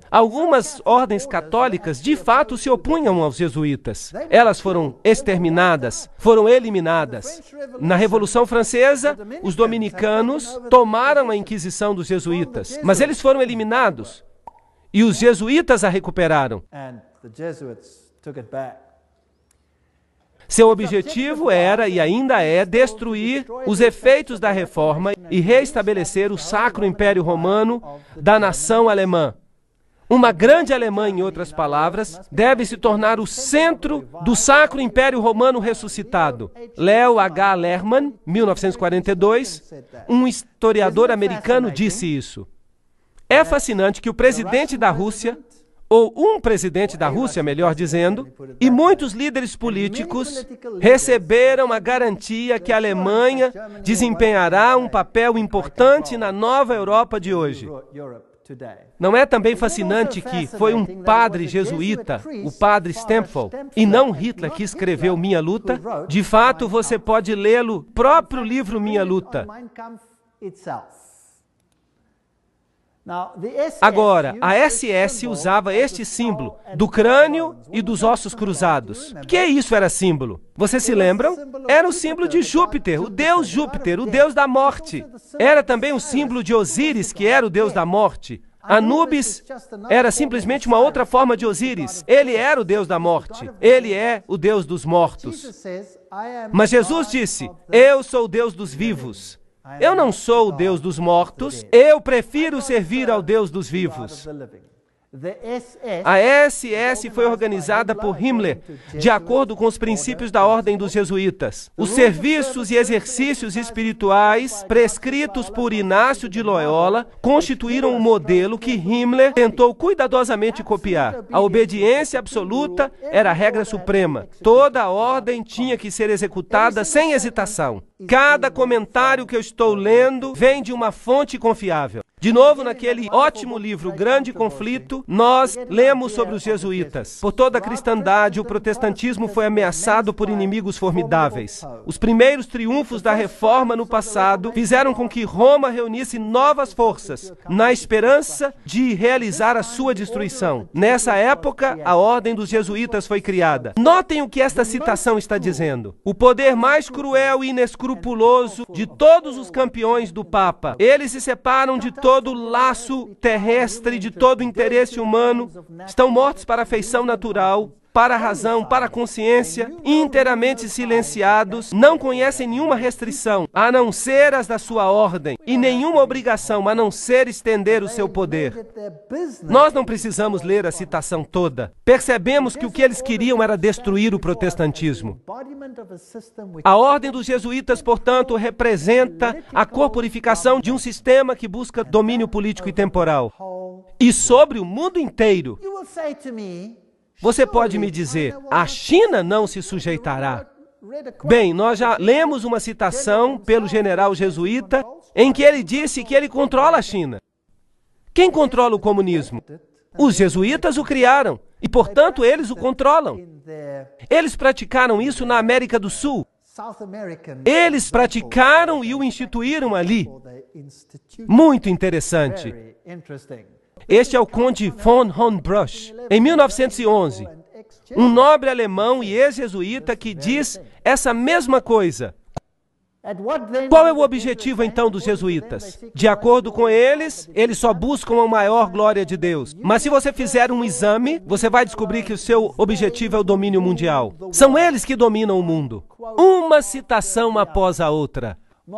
Algumas ordens católicas de fato se opunham aos jesuítas. Elas foram exterminadas, foram eliminadas. Na Revolução Francesa, os dominicanos tomaram a Inquisição dos jesuítas, mas eles foram eliminados e os jesuítas a recuperaram. Seu objetivo era e ainda é destruir os efeitos da reforma e reestabelecer o Sacro Império Romano da nação alemã. Uma grande Alemanha, em outras palavras, deve se tornar o centro do Sacro Império Romano ressuscitado. Leo H. Lerman, 1942, um historiador americano, disse isso. É fascinante que o presidente da Rússia, ou um presidente da Rússia, melhor dizendo, e muitos líderes políticos receberam a garantia que a Alemanha desempenhará um papel importante na nova Europa de hoje. Não é também fascinante que foi um padre jesuíta, o padre Stempfel, e não Hitler, que escreveu Minha Luta? De fato, você pode lê-lo, próprio livro Minha Luta. Agora, a SS usava este símbolo do crânio e dos ossos cruzados. Que isso era símbolo? Vocês se lembram? Era o símbolo de Júpiter, o deus da morte. Era também o símbolo de Osíris, que era o deus da morte. Anubis era simplesmente uma outra forma de Osíris. Ele era o deus da morte. Ele é o deus dos mortos. Mas Jesus disse, eu sou o Deus dos vivos. Eu não sou o Deus dos mortos, eu prefiro servir ao Deus dos vivos. A SS foi organizada por Himmler, de acordo com os princípios da Ordem dos Jesuítas. Os serviços e exercícios espirituais prescritos por Inácio de Loyola constituíram um modelo que Himmler tentou cuidadosamente copiar. A obediência absoluta era a regra suprema. Toda a ordem tinha que ser executada sem hesitação. Cada comentário que eu estou lendo vem de uma fonte confiável. De novo, naquele ótimo livro, O Grande Conflito, nós lemos sobre os jesuítas. Por toda a cristandade, o protestantismo foi ameaçado por inimigos formidáveis. Os primeiros triunfos da reforma no passado fizeram com que Roma reunisse novas forças, na esperança de realizar a sua destruição. Nessa época, a ordem dos jesuítas foi criada. Notem o que esta citação está dizendo. O poder mais cruel e inescrupuloso de todos os campeões do Papa. Eles se separam de todo o laço terrestre, de todo o interesse humano, estão mortos para a afeição natural, para a razão, para a consciência, inteiramente silenciados, não conhecem nenhuma restrição, a não ser as da sua ordem, e nenhuma obrigação, a não ser estender o seu poder. Nós não precisamos ler a citação toda. Percebemos que o que eles queriam era destruir o protestantismo. A ordem dos jesuítas, portanto, representa a corporificação de um sistema que busca domínio político e temporal. E sobre o mundo inteiro. Você pode me dizer, a China não se sujeitará. Bem, nós já lemos uma citação pelo general jesuíta em que ele disse que ele controla a China. Quem controla o comunismo? Os jesuítas o criaram e, portanto, eles o controlam. Eles praticaram isso na América do Sul. Eles praticaram e o instituíram ali. Muito interessante. Este é o conde von Hohenbrüch, em 1911, um nobre alemão e ex-jesuíta que diz essa mesma coisa. Qual é o objetivo, então, dos jesuítas? De acordo com eles, eles só buscam a maior glória de Deus. Mas se você fizer um exame, você vai descobrir que o seu objetivo é o domínio mundial. São eles que dominam o mundo. Uma citação após a outra.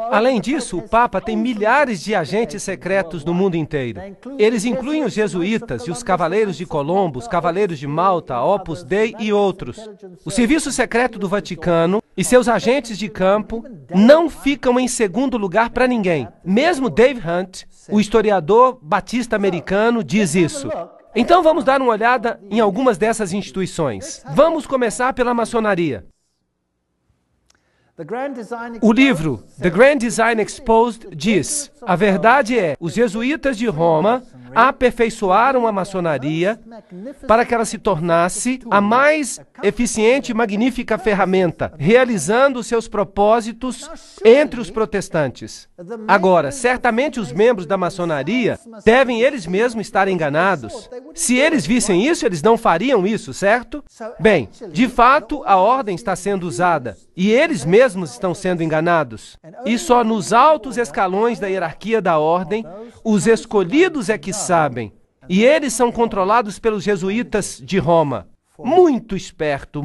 Além disso, o Papa tem milhares de agentes secretos no mundo inteiro. Eles incluem os jesuítas e os cavaleiros de Colombo, os cavaleiros de Malta, Opus Dei e outros. O Serviço Secreto do Vaticano e seus agentes de campo não ficam em segundo lugar para ninguém. Mesmo Dave Hunt, o historiador batista americano, diz isso. Então vamos dar uma olhada em algumas dessas instituições. Vamos começar pela maçonaria. O livro The Grand Design Exposed diz: a verdade é, os jesuítas de Roma aperfeiçoaram a maçonaria para que ela se tornasse a mais eficiente e magnífica ferramenta, realizando seus propósitos entre os protestantes. Agora, certamente os membros da maçonaria devem eles mesmos estar enganados. Se eles vissem isso, eles não fariam isso, certo? Bem, de fato, a ordem está sendo usada e eles mesmos estão sendo enganados. E só nos altos escalões da hierarquia da ordem, os escolhidos é que sabem. E eles são controlados pelos jesuítas de Roma. Muito esperto,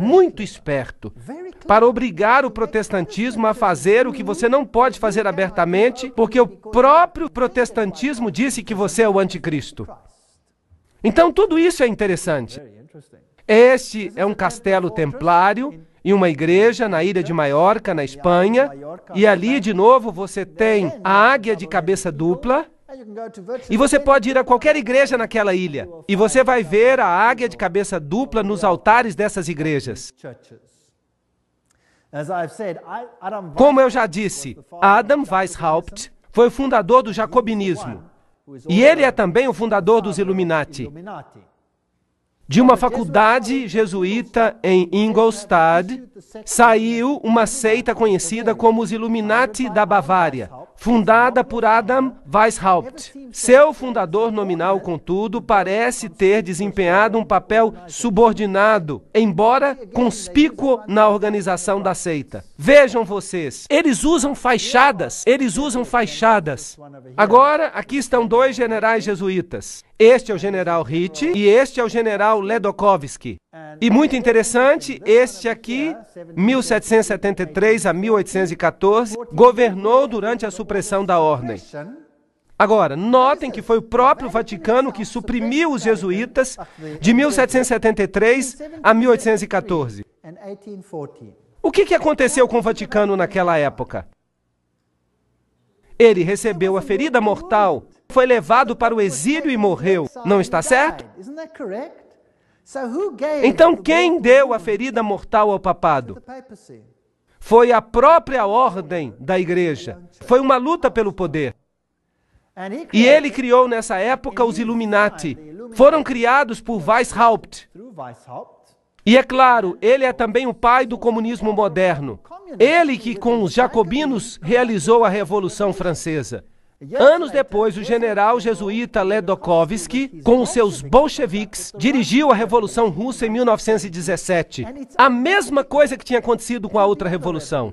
para obrigar o protestantismo a fazer o que você não pode fazer abertamente, porque o próprio protestantismo disse que você é o anticristo. Então, tudo isso é interessante. Este é um castelo templário e uma igreja na ilha de Maiorca, na Espanha, e ali, de novo, você tem a águia de cabeça dupla, e você pode ir a qualquer igreja naquela ilha, e você vai ver a águia de cabeça dupla nos altares dessas igrejas. Como eu já disse, Adam Weishaupt foi o fundador do jacobinismo, e ele é também o fundador dos Illuminati. De uma faculdade jesuíta em Ingolstadt, saiu uma seita conhecida como os Illuminati da Bavária, fundada por Adam Weishaupt. Seu fundador nominal, contudo, parece ter desempenhado um papel subordinado, embora conspícuo na organização da seita. Vejam vocês, eles usam fachadas. Agora, aqui estão dois generais jesuítas. Este é o general Ritchie e este é o general Ledochowski. E muito interessante, este aqui, 1773 a 1814, governou durante a supressão da ordem. Agora, notem que foi o próprio Vaticano que suprimiu os jesuítas de 1773 a 1814. O que aconteceu com o Vaticano naquela época? Ele recebeu a ferida mortal, foi levado para o exílio e morreu. Não está certo? Então, quem deu a ferida mortal ao papado? Foi a própria ordem da igreja. Foi uma luta pelo poder. E ele criou nessa época os Illuminati. Foram criados por Weishaupt. E é claro, ele é também o pai do comunismo moderno. Ele que com os jacobinos realizou a Revolução Francesa. Anos depois, o general jesuíta Ledochowski, com os seus bolcheviques, dirigiu a Revolução Russa em 1917. A mesma coisa que tinha acontecido com a outra revolução.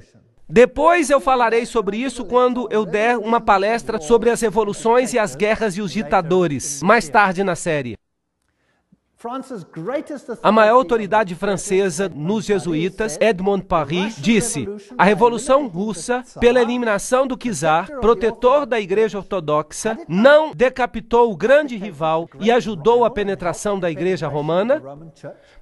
Depois eu falarei sobre isso quando eu der uma palestra sobre as revoluções e as guerras e os ditadores, mais tarde na série. A maior autoridade francesa nos jesuítas, Edmond Paris, disse: a Revolução Russa, pela eliminação do czar, protetor da Igreja Ortodoxa, não decapitou o grande rival e ajudou a penetração da Igreja Romana?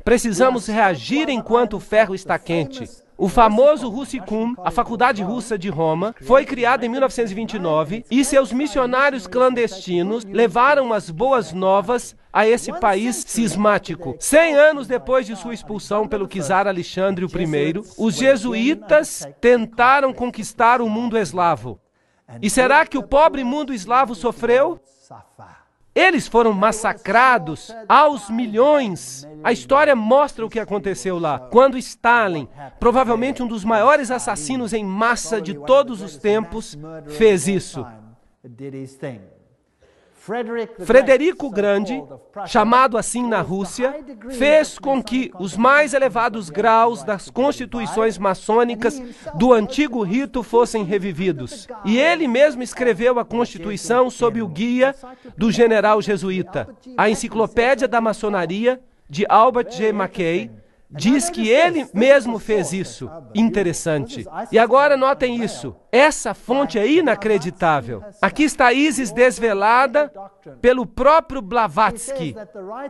Precisamos reagir enquanto o ferro está quente. O famoso Russicum, a Faculdade Russa de Roma, foi criada em 1929 e seus missionários clandestinos levaram as boas novas a esse país cismático. 100 anos depois de sua expulsão pelo czar Alexandre I, os jesuítas tentaram conquistar o mundo eslavo. E será que o pobre mundo eslavo sofreu? Eles foram massacrados aos milhões. A história mostra o que aconteceu lá. Quando Stalin, provavelmente um dos maiores assassinos em massa de todos os tempos, fez isso. Frederico o Grande, chamado assim na Rússia, fez com que os mais elevados graus das constituições maçônicas do antigo rito fossem revividos. E ele mesmo escreveu a Constituição sob o guia do general jesuíta. A Enciclopédia da Maçonaria, de Albert G. Mackay, diz que ele mesmo fez isso. Interessante. E agora notem isso. Essa fonte é inacreditável. Aqui está Isis desvelada pelo próprio Blavatsky,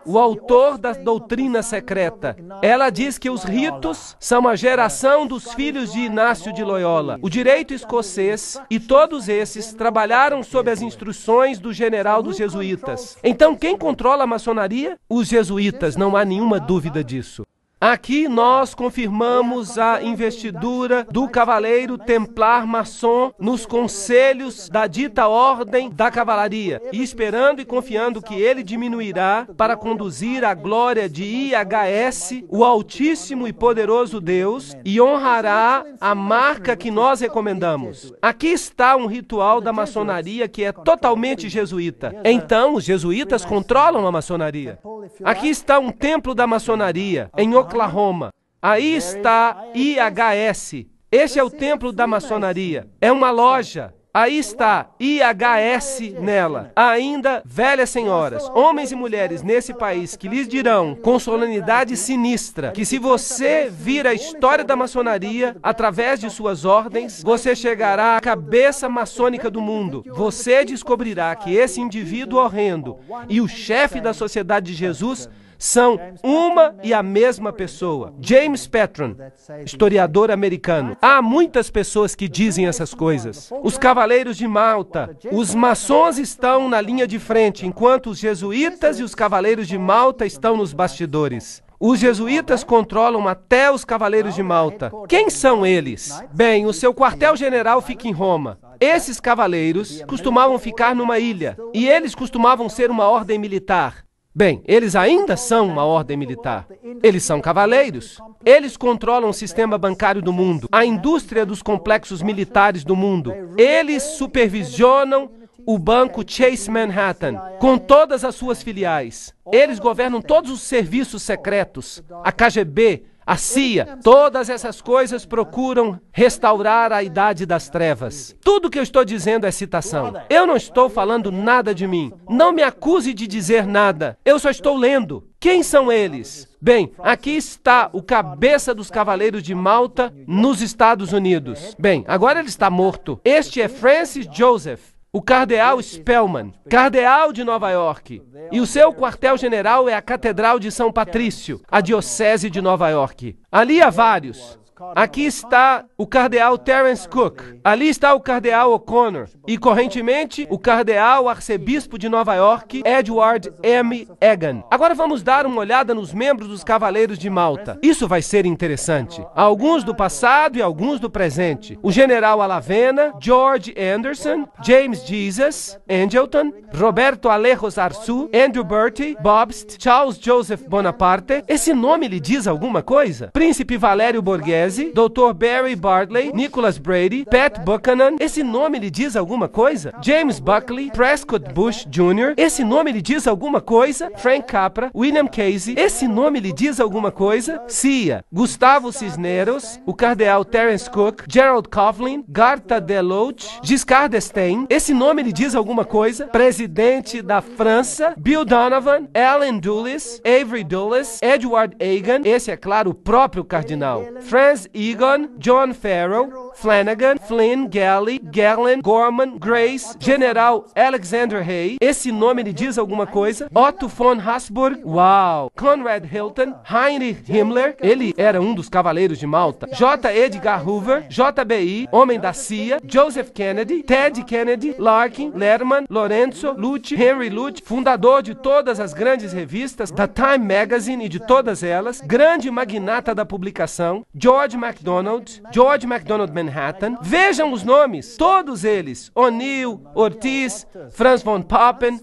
o autor da doutrina secreta. Ela diz que os ritos são a geração dos filhos de Inácio de Loyola. O direito escocês e todos esses trabalharam sob as instruções do general dos jesuítas. Então, quem controla a maçonaria? Os jesuítas, não há nenhuma dúvida disso. Aqui nós confirmamos a investidura do cavaleiro templar maçom nos conselhos da dita ordem da cavalaria, e esperando e confiando que ele diminuirá para conduzir a glória de IHS, o Altíssimo e Poderoso Deus, e honrará a marca que nós recomendamos. Aqui está um ritual da maçonaria que é totalmente jesuíta. Então, os jesuítas controlam a maçonaria. Aqui está um templo da maçonaria, em Oklahoma. Aí está IHS. Este é o templo da maçonaria. É uma loja. Aí está IHS nela. Ainda, velhas senhoras, homens e mulheres nesse país que lhes dirão com solenidade sinistra que se você vir a história da maçonaria através de suas ordens, você chegará à cabeça maçônica do mundo. Você descobrirá que esse indivíduo horrendo e o chefe da Sociedade de Jesus são uma e a mesma pessoa. James Patron, historiador americano. Há muitas pessoas que dizem essas coisas. Os Cavaleiros de Malta, os maçons estão na linha de frente, enquanto os jesuítas e os Cavaleiros de Malta estão nos bastidores. Os jesuítas controlam até os Cavaleiros de Malta. Quem são eles? Bem, o seu quartel-general fica em Roma. Esses cavaleiros costumavam ficar numa ilha, e eles costumavam ser uma ordem militar. Bem, eles ainda são uma ordem militar. Eles são cavaleiros. Eles controlam o sistema bancário do mundo, a indústria dos complexos militares do mundo. Eles supervisionam o banco Chase Manhattan, com todas as suas filiais. Eles governam todos os serviços secretos, a KGB, a CIA, todas essas coisas procuram restaurar a idade das trevas. Tudo que eu estou dizendo é citação. Eu não estou falando nada de mim. Não me acuse de dizer nada. Eu só estou lendo. Quem são eles? Bem, aqui está o cabeça dos Cavaleiros de Malta nos Estados Unidos. Bem, agora ele está morto. Este é Francis Joseph, o cardeal Spellman, cardeal de Nova York. E o seu quartel-general é a Catedral de São Patrício, a Diocese de Nova York. Ali há vários. Aqui está o cardeal Terence Cook. Ali está o cardeal O'Connor. E, correntemente, o cardeal arcebispo de Nova York, Edward M. Egan. Agora vamos dar uma olhada nos membros dos Cavaleiros de Malta. Isso vai ser interessante. Alguns do passado e alguns do presente. O general Alavena, George Anderson, James Jesus, Angleton, Roberto Alejos Arçu, Andrew Bertie, Bobst, Charles Joseph Bonaparte. Esse nome lhe diz alguma coisa? Príncipe Valério Borghese, Borghese, Dr. Barry Bartley, Nicholas Brady, Pat Buchanan. Esse nome lhe diz alguma coisa? James Buckley, Prescott Bush Jr. Esse nome lhe diz alguma coisa? Frank Capra, William Casey. Esse nome lhe diz alguma coisa? Cia, Gustavo Cisneros, o cardeal Terence Cook, Gerald Coughlin, Garta Deloach, Giscard d'Estaing. Esse nome lhe diz alguma coisa? Presidente da França, Bill Donovan, Alan Dulles, Avery Dulles, Edward Egan. Esse é claro o próprio cardinal. Franz Egon, John Farrell, Flanagan, Flynn, Galley, Gallen, Gorman, Grace, General Alexander Hay. Esse nome lhe diz alguma coisa? Otto von Habsburg, uau! Conrad Hilton, Heinrich Himmler, ele era um dos cavaleiros de Malta. J. Edgar Hoover, JBI, homem da CIA, Joseph Kennedy, Ted Kennedy, Larkin, Lerman, Lorenzo, Lute, Henry Lute, fundador de todas as grandes revistas, da Time Magazine e de todas elas, grande magnata da publicação, George MacDonald Manhattan. Vejam os nomes, todos eles, O'Neill, Ortiz, Franz von Papen,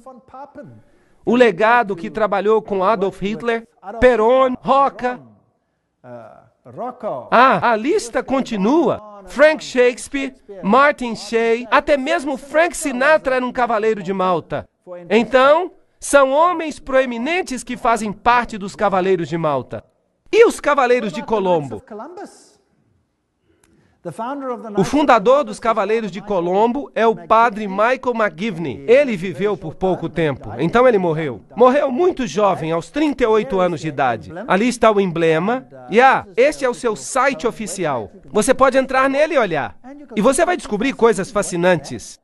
o legado que trabalhou com Adolf Hitler, Perón, Roca. A lista continua. Frank Shakespeare, Martin Shea, até mesmo Frank Sinatra era um cavaleiro de Malta. Então, são homens proeminentes que fazem parte dos cavaleiros de Malta. E os cavaleiros de Colombo? O fundador dos Cavaleiros de Colombo é o padre Michael McGivney. Ele viveu por pouco tempo, então ele morreu. Morreu muito jovem, aos 38 anos de idade. Ali está o emblema. E este é o seu site oficial. Você pode entrar nele e olhar. E você vai descobrir coisas fascinantes.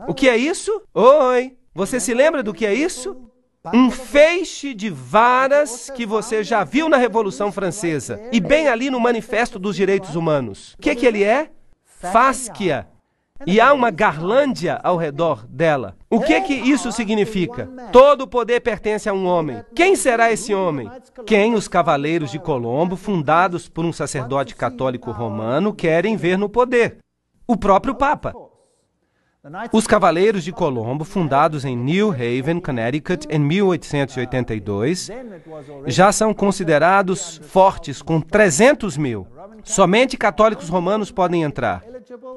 O que é isso? Oi! Você se lembra do que é isso? Um feixe de varas que você já viu na Revolução Francesa e bem ali no Manifesto dos Direitos Humanos. O que ele é? Fásquia. E há uma garlândia ao redor dela. O que isso significa? Todo o poder pertence a um homem. Quem será esse homem? Quem os Cavaleiros de Colombo, fundados por um sacerdote católico romano, querem ver no poder? O próprio Papa. Os Cavaleiros de Colombo, fundados em New Haven, Connecticut, em 1882, já são considerados fortes, com 300 mil. Somente católicos romanos podem entrar.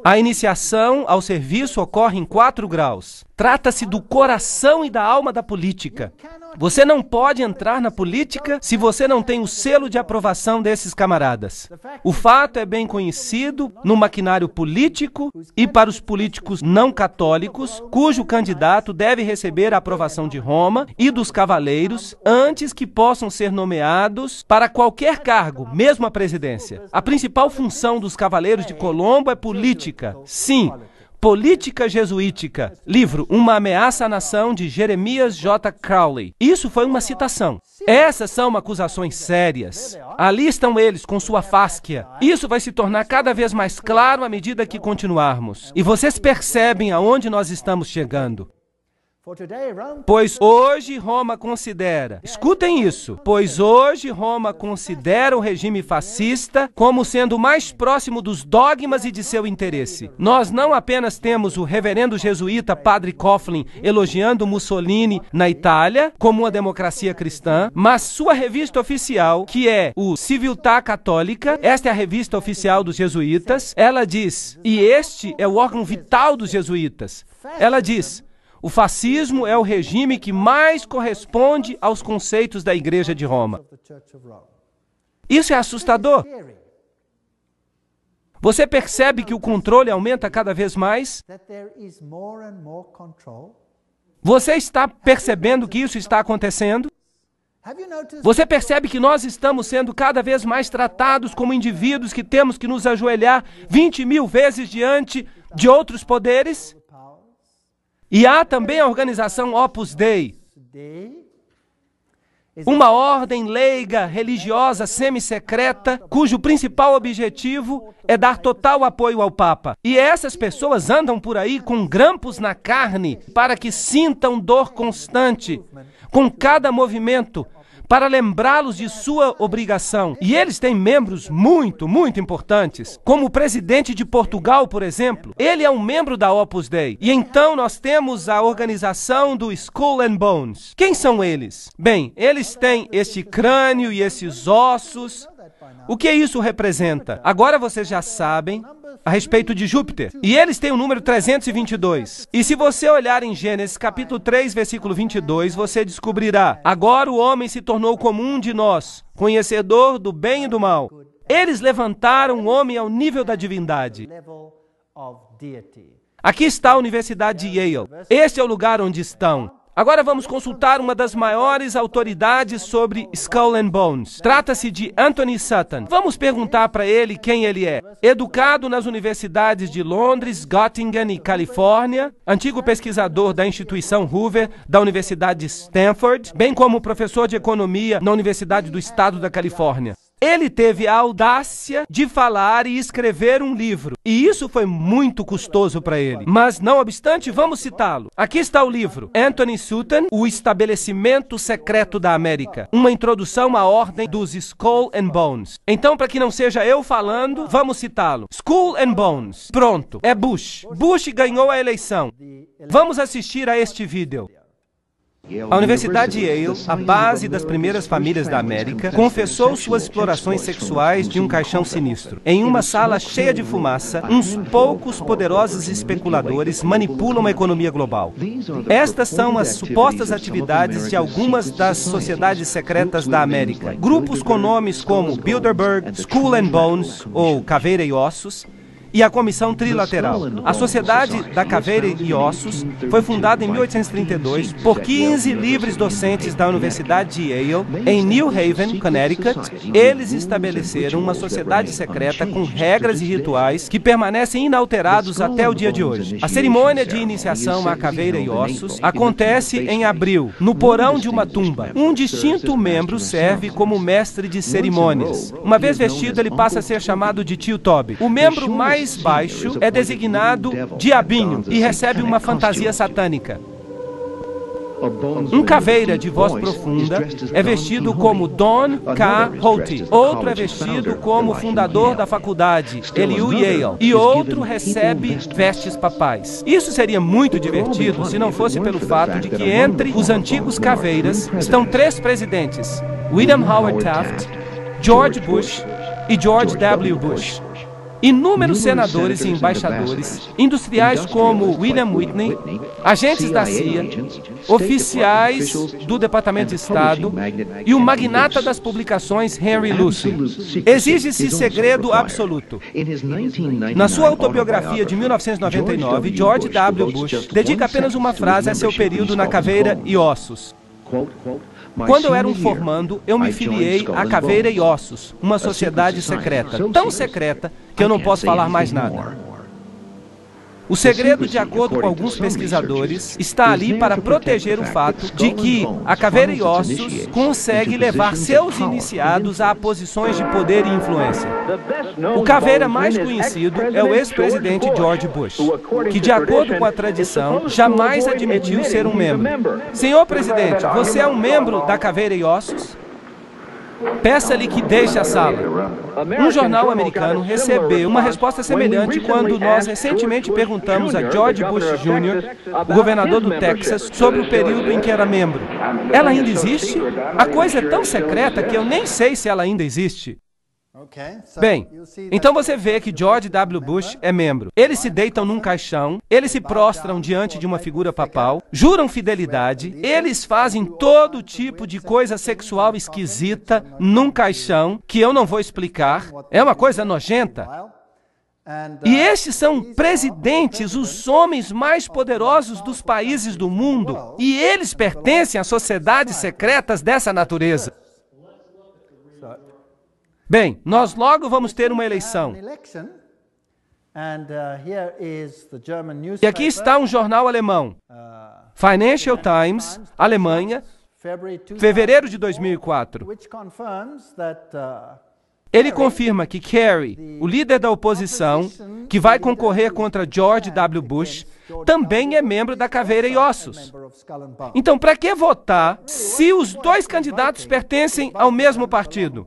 A iniciação ao serviço ocorre em 4 graus. Trata-se do coração e da alma da política. Você não pode entrar na política se você não tem o selo de aprovação desses camaradas. O fato é bem conhecido no maquinário político e para os políticos não católicos, cujo candidato deve receber a aprovação de Roma e dos cavaleiros antes que possam ser nomeados para qualquer cargo, mesmo a presidência. A principal função dos Cavaleiros de Colombo é política. Sim, política jesuítica. Livro Uma Ameaça à Nação, de Jeremias J. Crowley. Isso foi uma citação. Essas são acusações sérias. Ali estão eles com sua fásquia. Isso vai se tornar cada vez mais claro à medida que continuarmos. E vocês percebem aonde nós estamos chegando. Pois hoje Roma considera, escutem isso, pois hoje Roma considera o regime fascista como sendo mais próximo dos dogmas e de seu interesse. Nós não apenas temos o reverendo jesuíta Padre Coughlin elogiando Mussolini na Itália como uma democracia cristã, mas sua revista oficial, que é o Civiltà Católica, esta é a revista oficial dos jesuítas, ela diz, e este é o órgão vital dos jesuítas, ela diz: o fascismo é o regime que mais corresponde aos conceitos da Igreja de Roma. Isso é assustador. Você percebe que o controle aumenta cada vez mais? Você está percebendo que isso está acontecendo? Você percebe que nós estamos sendo cada vez mais tratados como indivíduos que temos que nos ajoelhar 20.000 vezes diante de outros poderes? E há também a organização Opus Dei, uma ordem leiga, religiosa, semi-secreta, cujo principal objetivo é dar total apoio ao Papa. E essas pessoas andam por aí com grampos na carne para que sintam dor constante com cada movimento, para lembrá-los de sua obrigação. E eles têm membros muito importantes, como o presidente de Portugal, por exemplo. Ele é um membro da Opus Dei. E então nós temos a organização do Skull and Bones. Quem são eles? Bem, eles têm este crânio e esses ossos. O que isso representa? Agora vocês já sabem a respeito de Júpiter. E eles têm o número 322. E se você olhar em Gênesis capítulo 3, versículo 22, você descobrirá: agora o homem se tornou como um de nós, conhecedor do bem e do mal. Eles levantaram o homem ao nível da divindade. Aqui está a Universidade de Yale. Este é o lugar onde estão. Agora vamos consultar uma das maiores autoridades sobre Skull and Bones. Trata-se de Anthony Sutton. Vamos perguntar para ele quem ele é. Educado nas universidades de Londres, Göttingen e Califórnia, antigo pesquisador da instituição Hoover, da Universidade de Stanford, bem como professor de economia na Universidade do Estado da Califórnia. Ele teve a audácia de falar e escrever um livro. E isso foi muito custoso para ele. Mas, não obstante, vamos citá-lo. Aqui está o livro. Anthony Sutton, O Estabelecimento Secreto da América. Uma introdução à ordem dos Skull and Bones. Então, para que não seja eu falando, vamos citá-lo. Skull and Bones. Pronto. É Bush. Bush ganhou a eleição. Vamos assistir a este vídeo. A Universidade de Yale, a base das primeiras famílias da América, confessou suas explorações sexuais de um caixão sinistro. Em uma sala cheia de fumaça, uns poucos poderosos especuladores manipulam a economia global. Estas são as supostas atividades de algumas das sociedades secretas da América. Grupos com nomes como Bilderberg, Skull and Bones, ou Caveira e Ossos, e a Comissão Trilateral. A Sociedade da Caveira e Ossos foi fundada em 1832 por 15 livres docentes da Universidade de Yale, em New Haven, Connecticut. Eles estabeleceram uma sociedade secreta com regras e rituais que permanecem inalterados até o dia de hoje. A cerimônia de iniciação à Caveira e Ossos acontece em abril, no porão de uma tumba. Um distinto membro serve como mestre de cerimônias. Uma vez vestido, ele passa a ser chamado de Tio Toby. O membro mais baixo é designado Diabinho e recebe uma fantasia satânica. Um caveira de voz profunda é vestido como Don K. Holte. Outro é vestido como fundador da faculdade, Elihu Yale. E outro recebe vestes papais. Isso seria muito divertido se não fosse pelo fato de que entre os antigos caveiras estão 3 presidentes: William Howard Taft, George Bush e George W. Bush. Inúmeros senadores e embaixadores, industriais como William Whitney, agentes da CIA, oficiais do Departamento de Estado e o magnata das publicações Henry Lucy. Exige-se segredo absoluto. Na sua autobiografia de 1999, George W. Bush dedica apenas uma frase a seu período na Caveira e Ossos. Quando eu era um formando, eu me filiei à Caveira e Ossos, uma sociedade secreta, tão secreta que eu não posso falar mais nada. O segredo, de acordo com alguns pesquisadores, está ali para proteger o fato de que a Caveira e Ossos consegue levar seus iniciados a posições de poder e influência. O caveira mais conhecido é o ex-presidente George Bush, que, de acordo com a tradição, jamais admitiu ser um membro. Senhor presidente, você é um membro da Caveira e Ossos? Peça-lhe que deixe a sala. Um jornal americano recebeu uma resposta semelhante quando nós recentemente perguntamos a George Bush Jr., o governador do Texas, sobre o período em que era membro. Ela ainda existe? A coisa é tão secreta que eu nem sei se ela ainda existe. Bem, então você vê que George W. Bush é membro. Eles se deitam num caixão, eles se prostram diante de uma figura papal, juram fidelidade, eles fazem todo tipo de coisa sexual esquisita num caixão, que eu não vou explicar, é uma coisa nojenta. E estes são presidentes, os homens mais poderosos dos países do mundo, e eles pertencem a sociedades secretas dessa natureza. Bem, nós logo vamos ter uma eleição. E aqui está um jornal alemão, Financial Times, Alemanha, fevereiro de 2004. Ele confirma que Kerry, o líder da oposição, que vai concorrer contra George W. Bush, também é membro da Caveira e Ossos. Então, para que votar se os dois candidatos pertencem ao mesmo partido?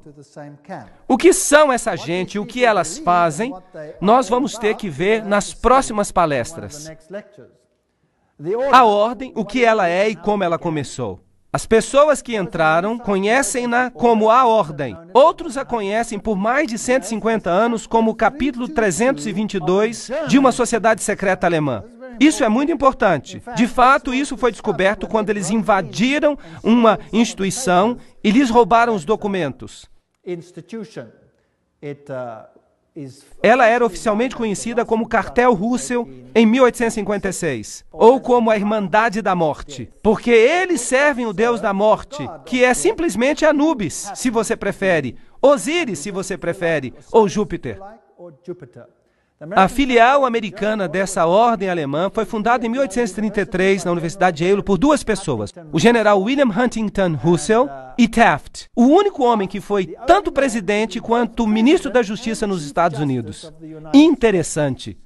O que são essa gente e o que elas fazem, nós vamos ter que ver nas próximas palestras. A ordem, o que ela é e como ela começou. As pessoas que entraram conhecem-na como a Ordem. Outros a conhecem por mais de 150 anos como o capítulo 322 de uma sociedade secreta alemã. Isso é muito importante. De fato, isso foi descoberto quando eles invadiram uma instituição e lhes roubaram os documentos. Ela era oficialmente conhecida como Cartel Russell em 1856, ou como a Irmandade da Morte, porque eles servem o Deus da Morte, que é simplesmente Anubis, se você prefere, Osíris, se você prefere, ou Júpiter. A filial americana dessa ordem alemã foi fundada em 1833 na Universidade de Yale por duas pessoas, o general William Huntington Russell e Taft, o único homem que foi tanto presidente quanto ministro da Justiça nos Estados Unidos. Interessante.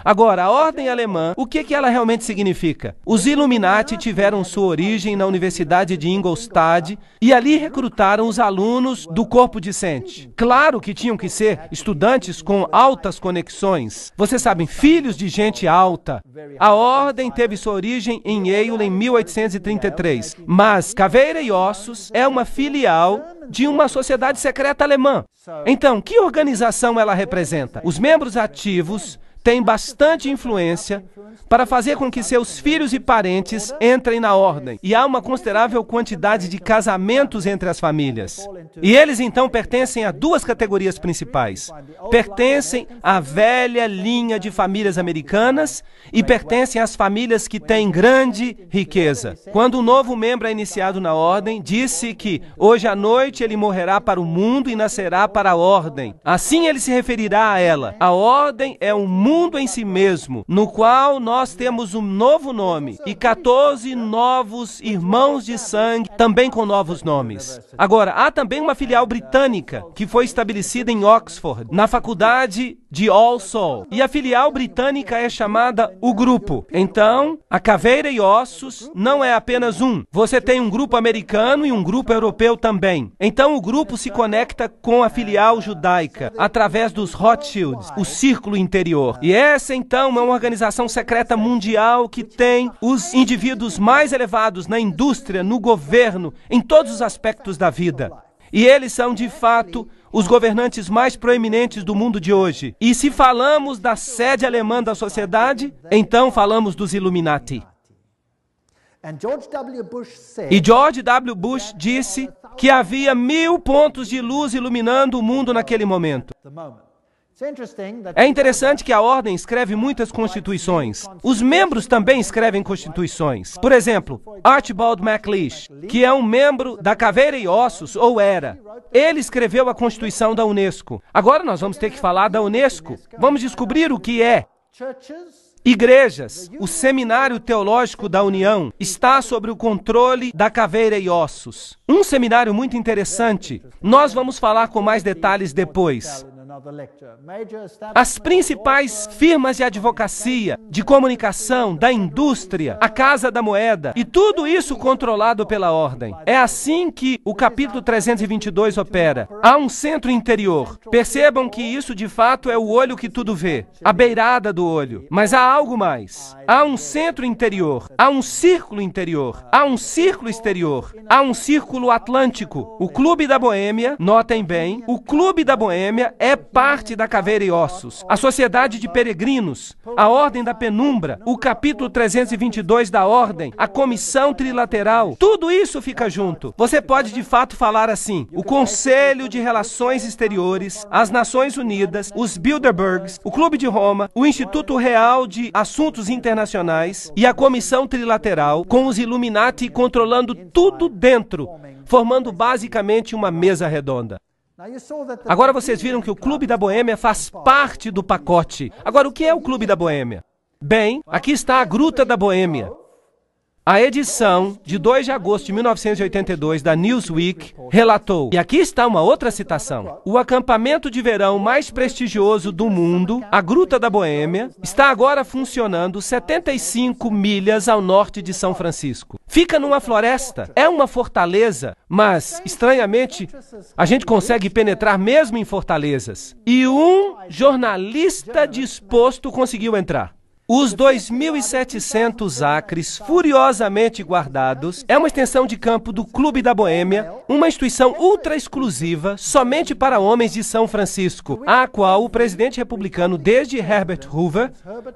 Agora, a ordem alemã, o que ela realmente significa? Os Illuminati tiveram sua origem na Universidade de Ingolstadt e ali recrutaram os alunos do corpo discente. Claro que tinham que ser estudantes com altas conexões. Vocês sabem, filhos de gente alta. A ordem teve sua origem em Yale em 1833, mas Caveira e Ossos é uma filial de uma sociedade secreta alemã. Então, que organização ela representa? Os membros ativos têm bastante influência para fazer com que seus filhos e parentes entrem na ordem. E há uma considerável quantidade de casamentos entre as famílias. E eles, então, pertencem a duas categorias principais. Pertencem à velha linha de famílias americanas e pertencem às famílias que têm grande riqueza. Quando um novo membro é iniciado na ordem, disse que hoje à noite ele morrerá para o mundo e nascerá para a ordem. Assim ele se referirá a ela. A ordem é um mundo em si mesmo, no qual nós temos um novo nome e 14 novos irmãos de sangue, também com novos nomes. Agora, há também uma filial britânica que foi estabelecida em Oxford, na faculdade de All Souls. E a filial britânica é chamada o Grupo. Então, a Caveira e Ossos não é apenas um. Você tem um grupo americano e um grupo europeu também. Então, o grupo se conecta com a filial judaica, através dos Rothschilds, o círculo interior. E essa, então, é uma organização secreta mundial que tem os indivíduos mais elevados na indústria, no governo, em todos os aspectos da vida. E eles são, de fato, os governantes mais proeminentes do mundo de hoje. E se falamos da sede alemã da sociedade, então falamos dos Illuminati. E George W. Bush disse que havia 1000 pontos de luz iluminando o mundo naquele momento. É interessante que a ordem escreve muitas constituições. Os membros também escrevem constituições. Por exemplo, Archibald MacLeish, que é um membro da Caveira e Ossos, ou era. Ele escreveu a Constituição da Unesco. Agora nós vamos ter que falar da Unesco. Vamos descobrir o que é. Igrejas, o Seminário Teológico da União, está sob o controle da Caveira e Ossos. Um seminário muito interessante. Nós vamos falar com mais detalhes depois. As principais firmas de advocacia, de comunicação, da indústria, a Casa da Moeda, e tudo isso controlado pela ordem. É assim que o capítulo 322 opera. Há um centro interior. Percebam que isso de fato é o olho que tudo vê, a beirada do olho. Mas há algo mais. Há um centro interior, há um círculo interior, há um círculo exterior, há um círculo atlântico. O Clube da Boêmia, notem bem, o Clube da Boêmia é parte da Caveira e Ossos, a Sociedade de Peregrinos, a Ordem da Penumbra, o capítulo 322 da Ordem, a Comissão Trilateral, tudo isso fica junto. Você pode de fato falar assim, o Conselho de Relações Exteriores, as Nações Unidas, os Bilderbergs, o Clube de Roma, o Instituto Real de Assuntos Internacionais e a Comissão Trilateral, com os Illuminati controlando tudo dentro, formando basicamente uma mesa redonda. Agora vocês viram que o Clube da Boêmia faz parte do pacote. Agora, o que é o Clube da Boêmia? Bem, aqui está a Gruta da Boêmia. A edição de 2 de agosto de 1982 da Newsweek relatou, e aqui está uma outra citação, o acampamento de verão mais prestigioso do mundo, a Gruta da Boêmia, está agora funcionando 75 milhas ao norte de São Francisco. Fica numa floresta, é uma fortaleza, mas, estranhamente, a gente consegue penetrar mesmo em fortalezas. E um jornalista disposto conseguiu entrar. Os 2.700 acres furiosamente guardados é uma extensão de campo do Clube da Boêmia, uma instituição ultra exclusiva somente para homens de São Francisco, à qual o presidente republicano desde Herbert Hoover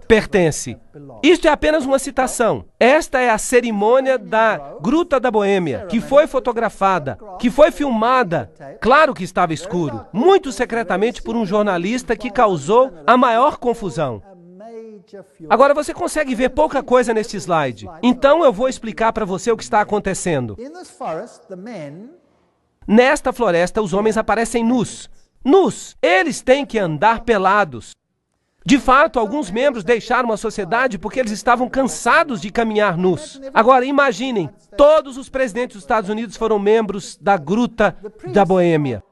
pertence. Isto é apenas uma citação. Esta é a cerimônia da Gruta da Boêmia, que foi fotografada, que foi filmada. Claro que estava escuro, muito secretamente por um jornalista que causou a maior confusão. Agora, você consegue ver pouca coisa neste slide. Então, eu vou explicar para você o que está acontecendo. Nesta floresta, os homens aparecem nus. Nus! Eles têm que andar pelados. De fato, alguns membros deixaram a sociedade porque eles estavam cansados de caminhar nus. Agora, imaginem, todos os presidentes dos Estados Unidos foram membros da Gruta da Boêmia.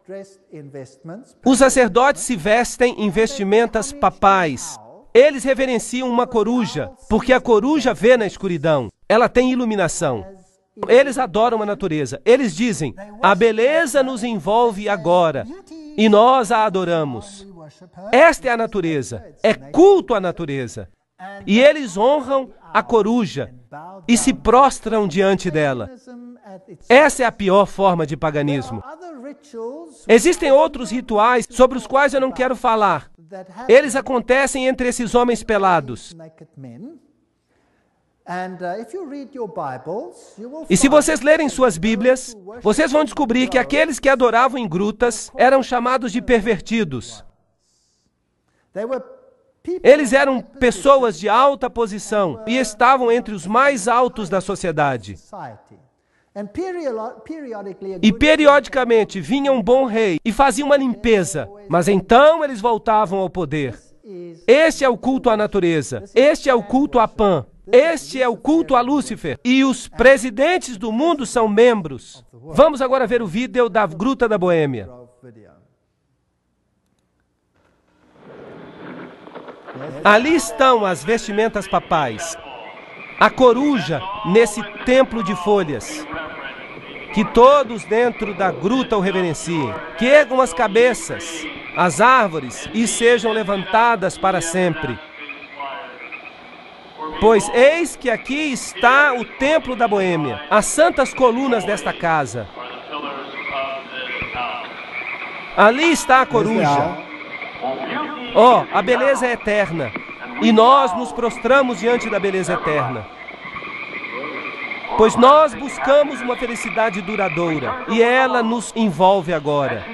Os sacerdotes se vestem em vestimentas papais. Eles reverenciam uma coruja, porque a coruja vê na escuridão. Ela tem iluminação. Eles adoram a natureza. Eles dizem, a beleza nos envolve agora, e nós a adoramos. Esta é a natureza. É culto à natureza. E eles honram a coruja e se prostram diante dela. Essa é a pior forma de paganismo. Existem outros rituais sobre os quais eu não quero falar. Eles acontecem entre esses homens pelados. E se vocês lerem suas Bíblias, vocês vão descobrir que aqueles que adoravam em grutas eram chamados de pervertidos. Eles eram pessoas de alta posição e estavam entre os mais altos da sociedade. E periodicamente vinha um bom rei e fazia uma limpeza, mas então eles voltavam ao poder. Este é o culto à natureza, este é o culto a Pan, este é o culto a Lúcifer. E os presidentes do mundo são membros. Vamos agora ver o vídeo da Gruta da Boêmia. Ali estão as vestimentas papais. A coruja nesse templo de folhas. Que todos dentro da gruta o reverenciem. Que ergam as cabeças, as árvores, e sejam levantadas para sempre. Pois eis que aqui está o templo da Boêmia, as santas colunas desta casa. Ali está a coruja. Oh, a beleza é eterna. E nós nos prostramos diante da beleza eterna. Pois nós buscamos uma felicidade duradoura, e ela nos envolve agora.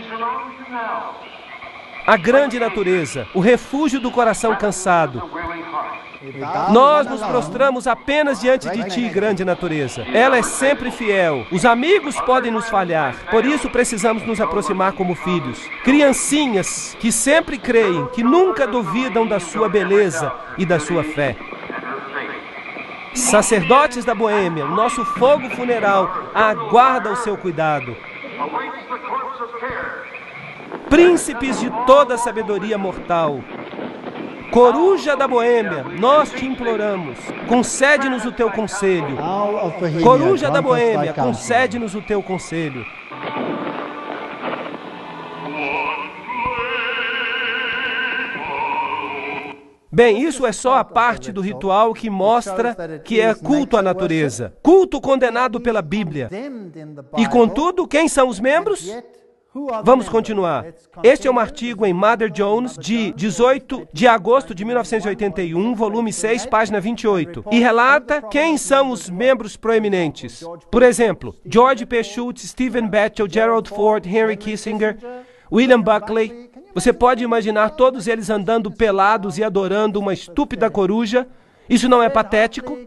A grande natureza, o refúgio do coração cansado. Nós nos prostramos apenas diante de ti, grande natureza. Ela é sempre fiel. Os amigos podem nos falhar, por isso precisamos nos aproximar como filhos. Criancinhas que sempre creem, que nunca duvidam da sua beleza e da sua fé. Sacerdotes da Boêmia, o nosso fogo funeral aguarda o seu cuidado. Príncipes de toda a sabedoria mortal, coruja da Boêmia, nós te imploramos, concede-nos o teu conselho. Coruja da Boêmia, concede-nos o teu conselho. Bem, isso é só a parte do ritual que mostra que é culto à natureza. Culto condenado pela Bíblia. E contudo, quem são os membros? Vamos continuar. Este é um artigo em Mother Jones, de 18 de agosto de 1981, volume 6, página 28. E relata quem são os membros proeminentes. Por exemplo, George P. Schultz, Stephen Batchel, Gerald Ford, Henry Kissinger, William Buckley. Você pode imaginar todos eles andando pelados e adorando uma estúpida coruja? Isso não é patético?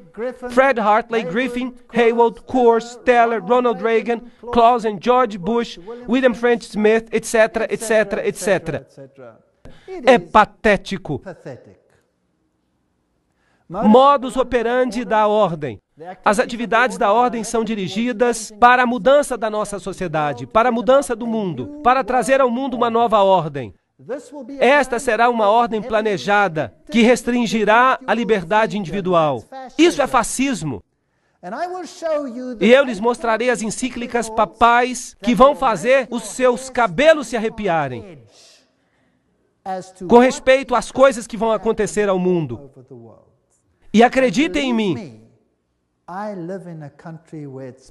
Fred Hartley, Griffin, Haywood, Coors, Teller, Ronald Reagan, Clausen, George Bush, William French Smith, etc., etc., etc. É patético. Modus operandi da ordem. As atividades da ordem são dirigidas para a mudança da nossa sociedade, para a mudança do mundo, para trazer ao mundo uma nova ordem. Esta será uma ordem planejada que restringirá a liberdade individual. Isso é fascismo. E eu lhes mostrarei as encíclicas papais que vão fazer os seus cabelos se arrepiarem com respeito às coisas que vão acontecer ao mundo. E acreditem em mim,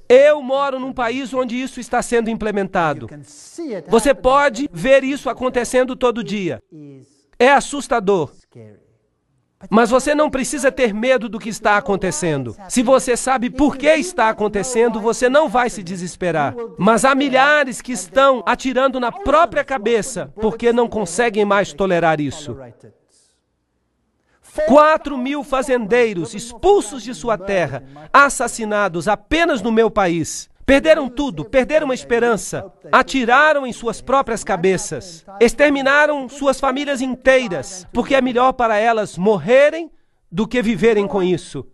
eu moro num país onde isso está sendo implementado. Você pode ver isso acontecendo todo dia. É assustador. Mas você não precisa ter medo do que está acontecendo. Se você sabe por que está acontecendo, você não vai se desesperar. Mas há milhares que estão atirando na própria cabeça porque não conseguem mais tolerar isso. 4.000 fazendeiros expulsos de sua terra, assassinados apenas no meu país. Perderam tudo, perderam a esperança, atiraram em suas próprias cabeças, exterminaram suas famílias inteiras, porque é melhor para elas morrerem do que viverem com isso.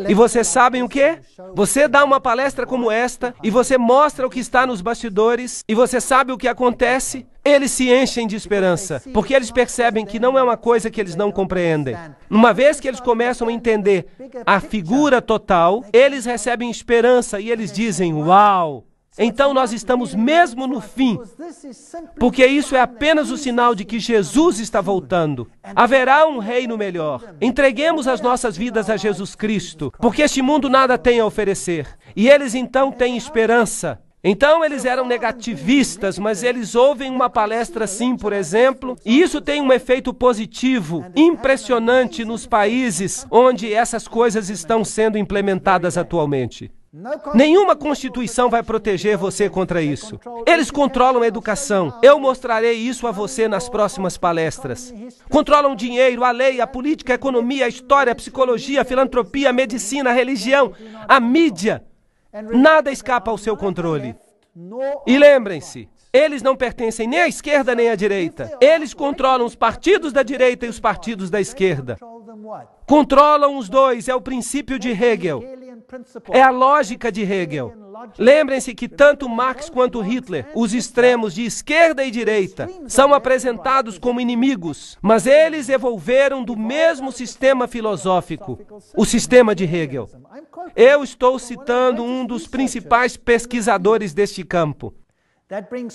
E vocês sabem o quê? Você dá uma palestra como esta, e você mostra o que está nos bastidores, e você sabe o que acontece? Eles se enchem de esperança, porque eles percebem que não é uma coisa que eles não compreendem. Uma vez que eles começam a entender a figura total, eles recebem esperança e eles dizem, uau! Então nós estamos mesmo no fim, porque isso é apenas o sinal de que Jesus está voltando. Haverá um reino melhor. Entreguemos as nossas vidas a Jesus Cristo, porque este mundo nada tem a oferecer. E eles então têm esperança. Então eles eram negativistas, mas eles ouvem uma palestra assim, por exemplo, e isso tem um efeito positivo, impressionante nos países onde essas coisas estão sendo implementadas atualmente. Nenhuma constituição vai proteger você contra isso. Eles controlam a educação. Eu mostrarei isso a você nas próximas palestras. Controlam o dinheiro, a lei, a política, a economia, a história, a psicologia, a filantropia, a medicina, a religião, a mídia. Nada escapa ao seu controle. E lembrem-se, eles não pertencem nem à esquerda nem à direita. Eles controlam os partidos da direita e os partidos da esquerda. Controlam os dois, é o princípio de Hegel. É a lógica de Hegel. Lembrem-se que tanto Marx quanto Hitler, os extremos de esquerda e direita, são apresentados como inimigos, mas eles evolveram do mesmo sistema filosófico, o sistema de Hegel. Eu estou citando um dos principais pesquisadores deste campo.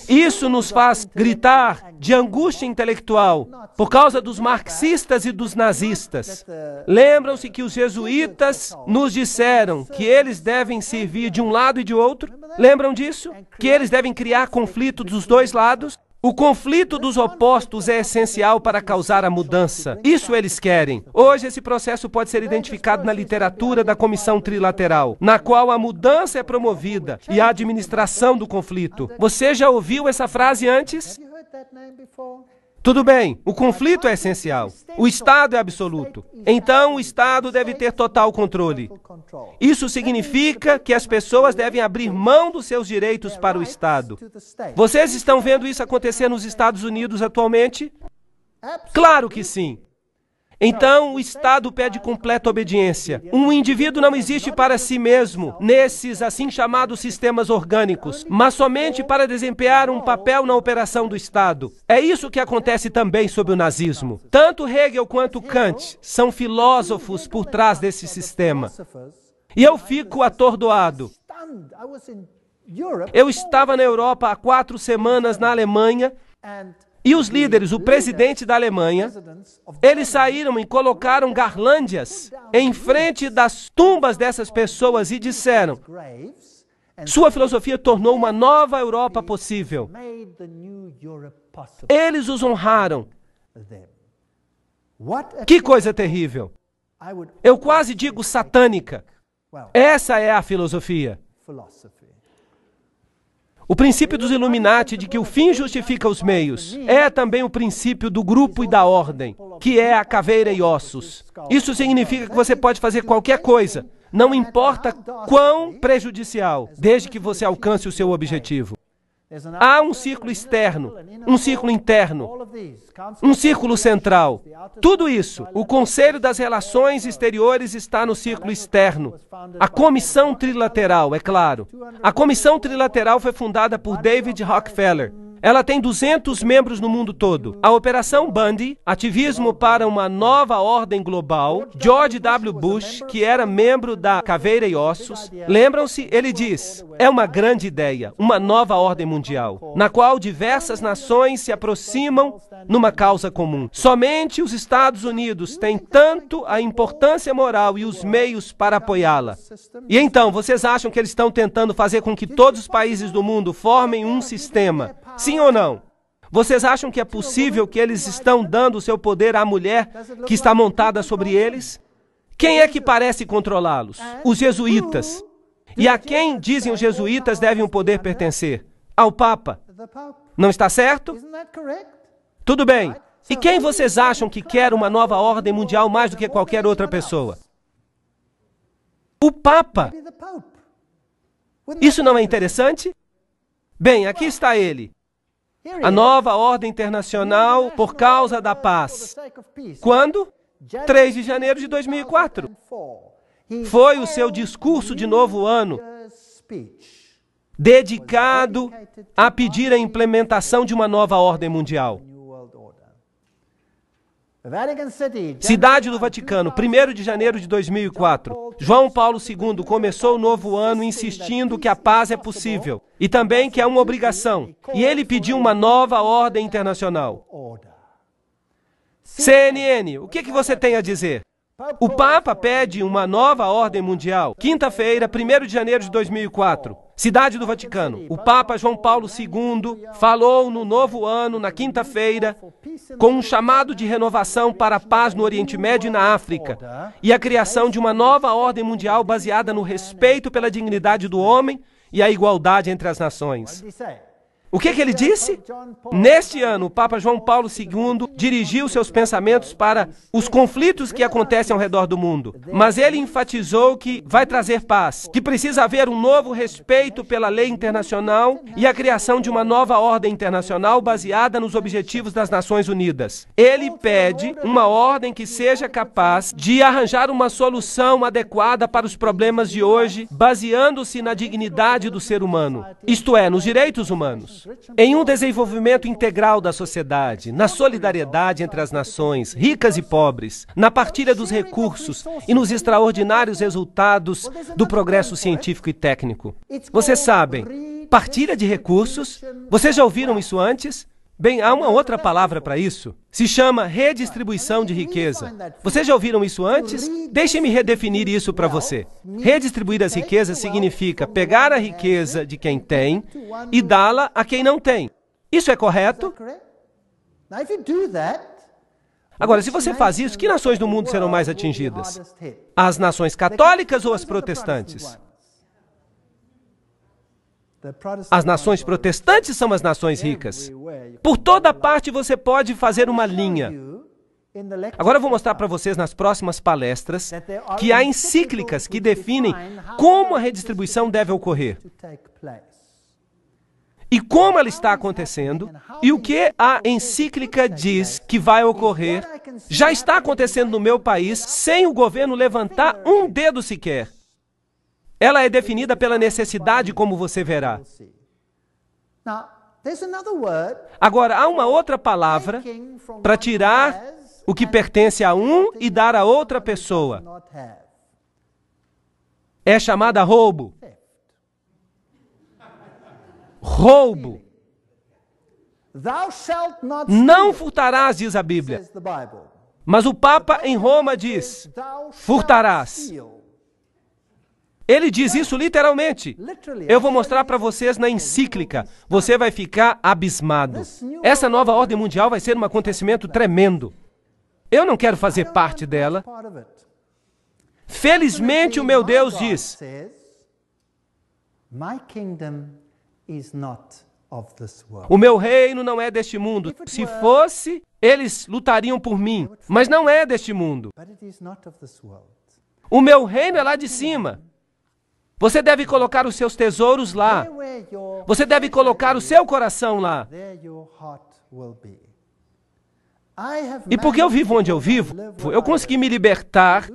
Isso nos faz gritar de angústia intelectual por causa dos marxistas e dos nazistas. Lembram-se que os jesuítas nos disseram que eles devem servir de um lado e de outro? Lembram disso? Que eles devem criar conflito dos dois lados? O conflito dos opostos é essencial para causar a mudança. Isso eles querem. Hoje, esse processo pode ser identificado na literatura da Comissão Trilateral, na qual a mudança é promovida e a administração do conflito. Você já ouviu essa frase antes? Tudo bem, o conflito é essencial. O Estado é absoluto. Então, o Estado deve ter total controle. Isso significa que as pessoas devem abrir mão dos seus direitos para o Estado. Vocês estão vendo isso acontecer nos Estados Unidos atualmente? Claro que sim. Então, o Estado pede completa obediência. Um indivíduo não existe para si mesmo, nesses assim chamados sistemas orgânicos, mas somente para desempenhar um papel na operação do Estado. É isso que acontece também sob o nazismo. Tanto Hegel quanto Kant são filósofos por trás desse sistema. E eu fico atordoado. Eu estava na Europa há 4 semanas, na Alemanha, e os líderes, o presidente da Alemanha, eles saíram e colocaram garlândias em frente das tumbas dessas pessoas e disseram: sua filosofia tornou uma nova Europa possível. Eles os honraram. Que coisa terrível. Eu quase digo satânica. Essa é a filosofia. O princípio dos Illuminati de que o fim justifica os meios é também o princípio do grupo e da ordem, que é a caveira e ossos. Isso significa que você pode fazer qualquer coisa, não importa quão prejudicial, desde que você alcance o seu objetivo. Há um círculo externo, um círculo interno, um círculo central. Tudo isso, o Conselho das Relações Exteriores está no círculo externo. A Comissão Trilateral, é claro. A Comissão Trilateral foi fundada por David Rockefeller. Ela tem 200 membros no mundo todo. A Operação Bundy, ativismo para uma nova ordem global. George W. Bush, que era membro da Caveira e Ossos, lembram-se? Ele diz, é uma grande ideia, uma nova ordem mundial, na qual diversas nações se aproximam numa causa comum. Somente os Estados Unidos têm tanto a importância moral e os meios para apoiá-la. E então, vocês acham que eles estão tentando fazer com que todos os países do mundo formem um sistema? Sim ou não? Vocês acham que é possível que eles estão dando o seu poder à mulher que está montada sobre eles? Quem é que parece controlá-los? Os jesuítas. E a quem dizem os jesuítas devem o poder pertencer? Ao Papa. Não está certo? Tudo bem. E quem vocês acham que quer uma nova ordem mundial mais do que qualquer outra pessoa? O Papa. Isso não é interessante? Bem, aqui está ele. A nova ordem internacional por causa da paz. Quando? 3 de janeiro de 2004. Foi o seu discurso de novo ano, dedicado a pedir a implementação de uma nova ordem mundial. Cidade do Vaticano, 1º de janeiro de 2004. João Paulo II começou o novo ano insistindo que a paz é possível e também que é uma obrigação. E ele pediu uma nova ordem internacional. CNN, o que você tem a dizer? O Papa pede uma nova ordem mundial. Quinta-feira, 1º de janeiro de 2004. Cidade do Vaticano. O Papa João Paulo II falou no novo ano, na quinta-feira, com um chamado de renovação para a paz no Oriente Médio e na África, e a criação de uma nova ordem mundial baseada no respeito pela dignidade do homem e a igualdade entre as nações. O que ele disse? Neste ano, o Papa João Paulo II dirigiu seus pensamentos para os conflitos que acontecem ao redor do mundo. Mas ele enfatizou que vai trazer paz, que precisa haver um novo respeito pela lei internacional e a criação de uma nova ordem internacional baseada nos objetivos das Nações Unidas. Ele pede uma ordem que seja capaz de arranjar uma solução adequada para os problemas de hoje, baseando-se na dignidade do ser humano, isto é, nos direitos humanos. Em um desenvolvimento integral da sociedade, na solidariedade entre as nações, ricas e pobres, na partilha dos recursos e nos extraordinários resultados do progresso científico e técnico. Vocês sabem, partilha de recursos, vocês já ouviram isso antes? Bem, há uma outra palavra para isso. Se chama redistribuição de riqueza. Vocês já ouviram isso antes? Deixem-me redefinir isso para você. Redistribuir as riquezas significa pegar a riqueza de quem tem e dá-la a quem não tem. Isso é correto? Agora, se você faz isso, que nações do mundo serão mais atingidas? As nações católicas ou as protestantes? As nações protestantes são as nações ricas. Por toda parte você pode fazer uma linha. Agora eu vou mostrar para vocês nas próximas palestras que há encíclicas que definem como a redistribuição deve ocorrer. E como ela está acontecendo, e o que a encíclica diz que vai ocorrer, já está acontecendo no meu país sem o governo levantar um dedo sequer. Ela é definida pela necessidade, como você verá. Agora, há uma outra palavra para tirar o que pertence a um e dar a outra pessoa. É chamada roubo. Roubo. Não furtarás, diz a Bíblia. Mas o Papa em Roma diz, furtarás. Ele diz isso literalmente. Eu vou mostrar para vocês na encíclica. Você vai ficar abismado. Essa nova ordem mundial vai ser um acontecimento tremendo. Eu não quero fazer parte dela. Felizmente, o meu Deus diz, o meu reino não é deste mundo. Se fosse, eles lutariam por mim. Mas não é deste mundo. O meu reino é lá de cima. Você deve colocar os seus tesouros lá. Você deve colocar o seu coração lá. E porque eu vivo onde eu vivo, eu consegui me libertar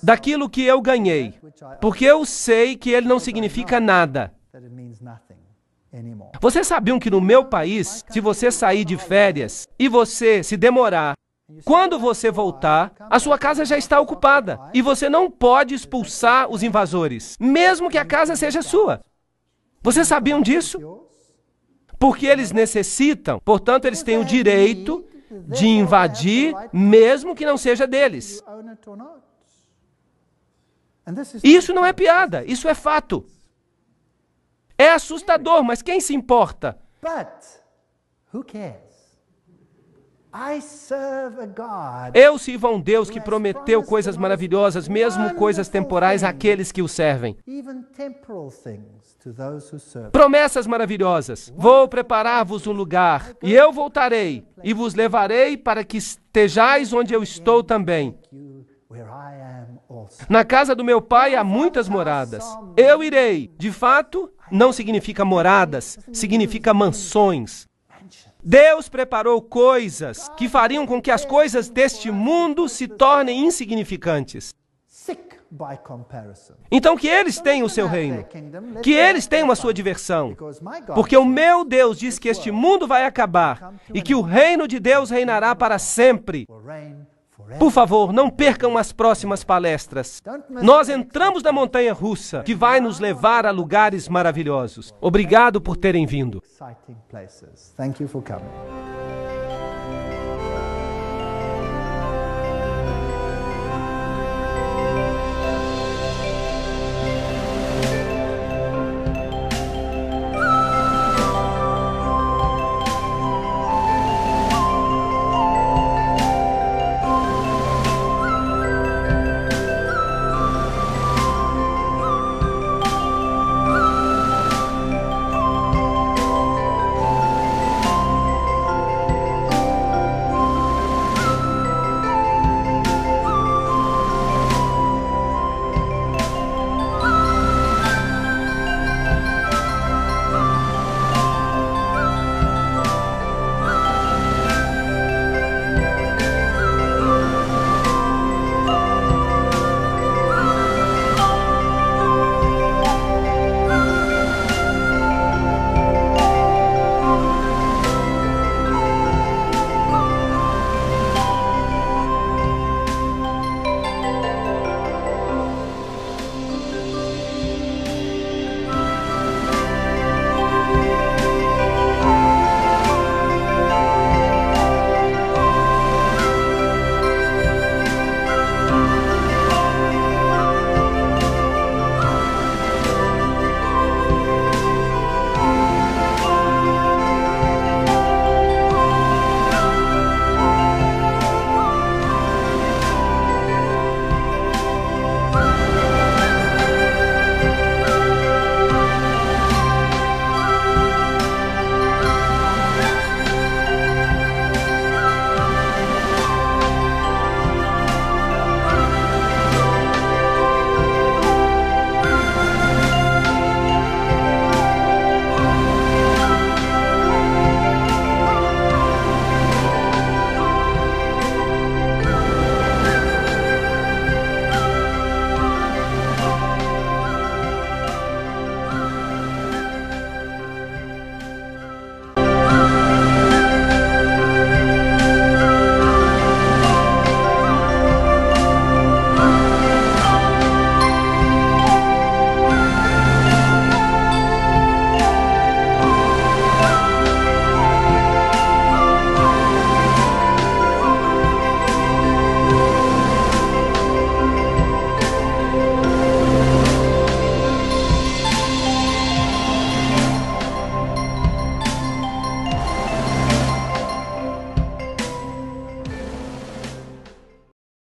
daquilo que eu ganhei. Porque eu sei que ele não significa nada. Vocês sabiam que no meu país, se você sair de férias e você se demorar, quando você voltar, a sua casa já está ocupada e você não pode expulsar os invasores, mesmo que a casa seja sua. Vocês sabiam disso? Porque eles necessitam, portanto, eles têm o direito de invadir, mesmo que não seja deles. E isso não é piada, isso é fato. É assustador, mas quem se importa? Eu sirvo a um Deus que prometeu coisas maravilhosas, mesmo coisas temporais, àqueles que o servem. Promessas maravilhosas. Vou preparar-vos um lugar, e eu voltarei, e vos levarei para que estejais onde eu estou também. Na casa do meu pai há muitas moradas. Eu irei. De fato, não significa moradas, significa mansões. Deus preparou coisas que fariam com que as coisas deste mundo se tornem insignificantes. Então que eles tenham o seu reino, que eles tenham a sua diversão, porque o meu Deus diz que este mundo vai acabar e que o reino de Deus reinará para sempre. Por favor, não percam as próximas palestras. Nós entramos na montanha-russa, que vai nos levar a lugares maravilhosos. Obrigado por terem vindo.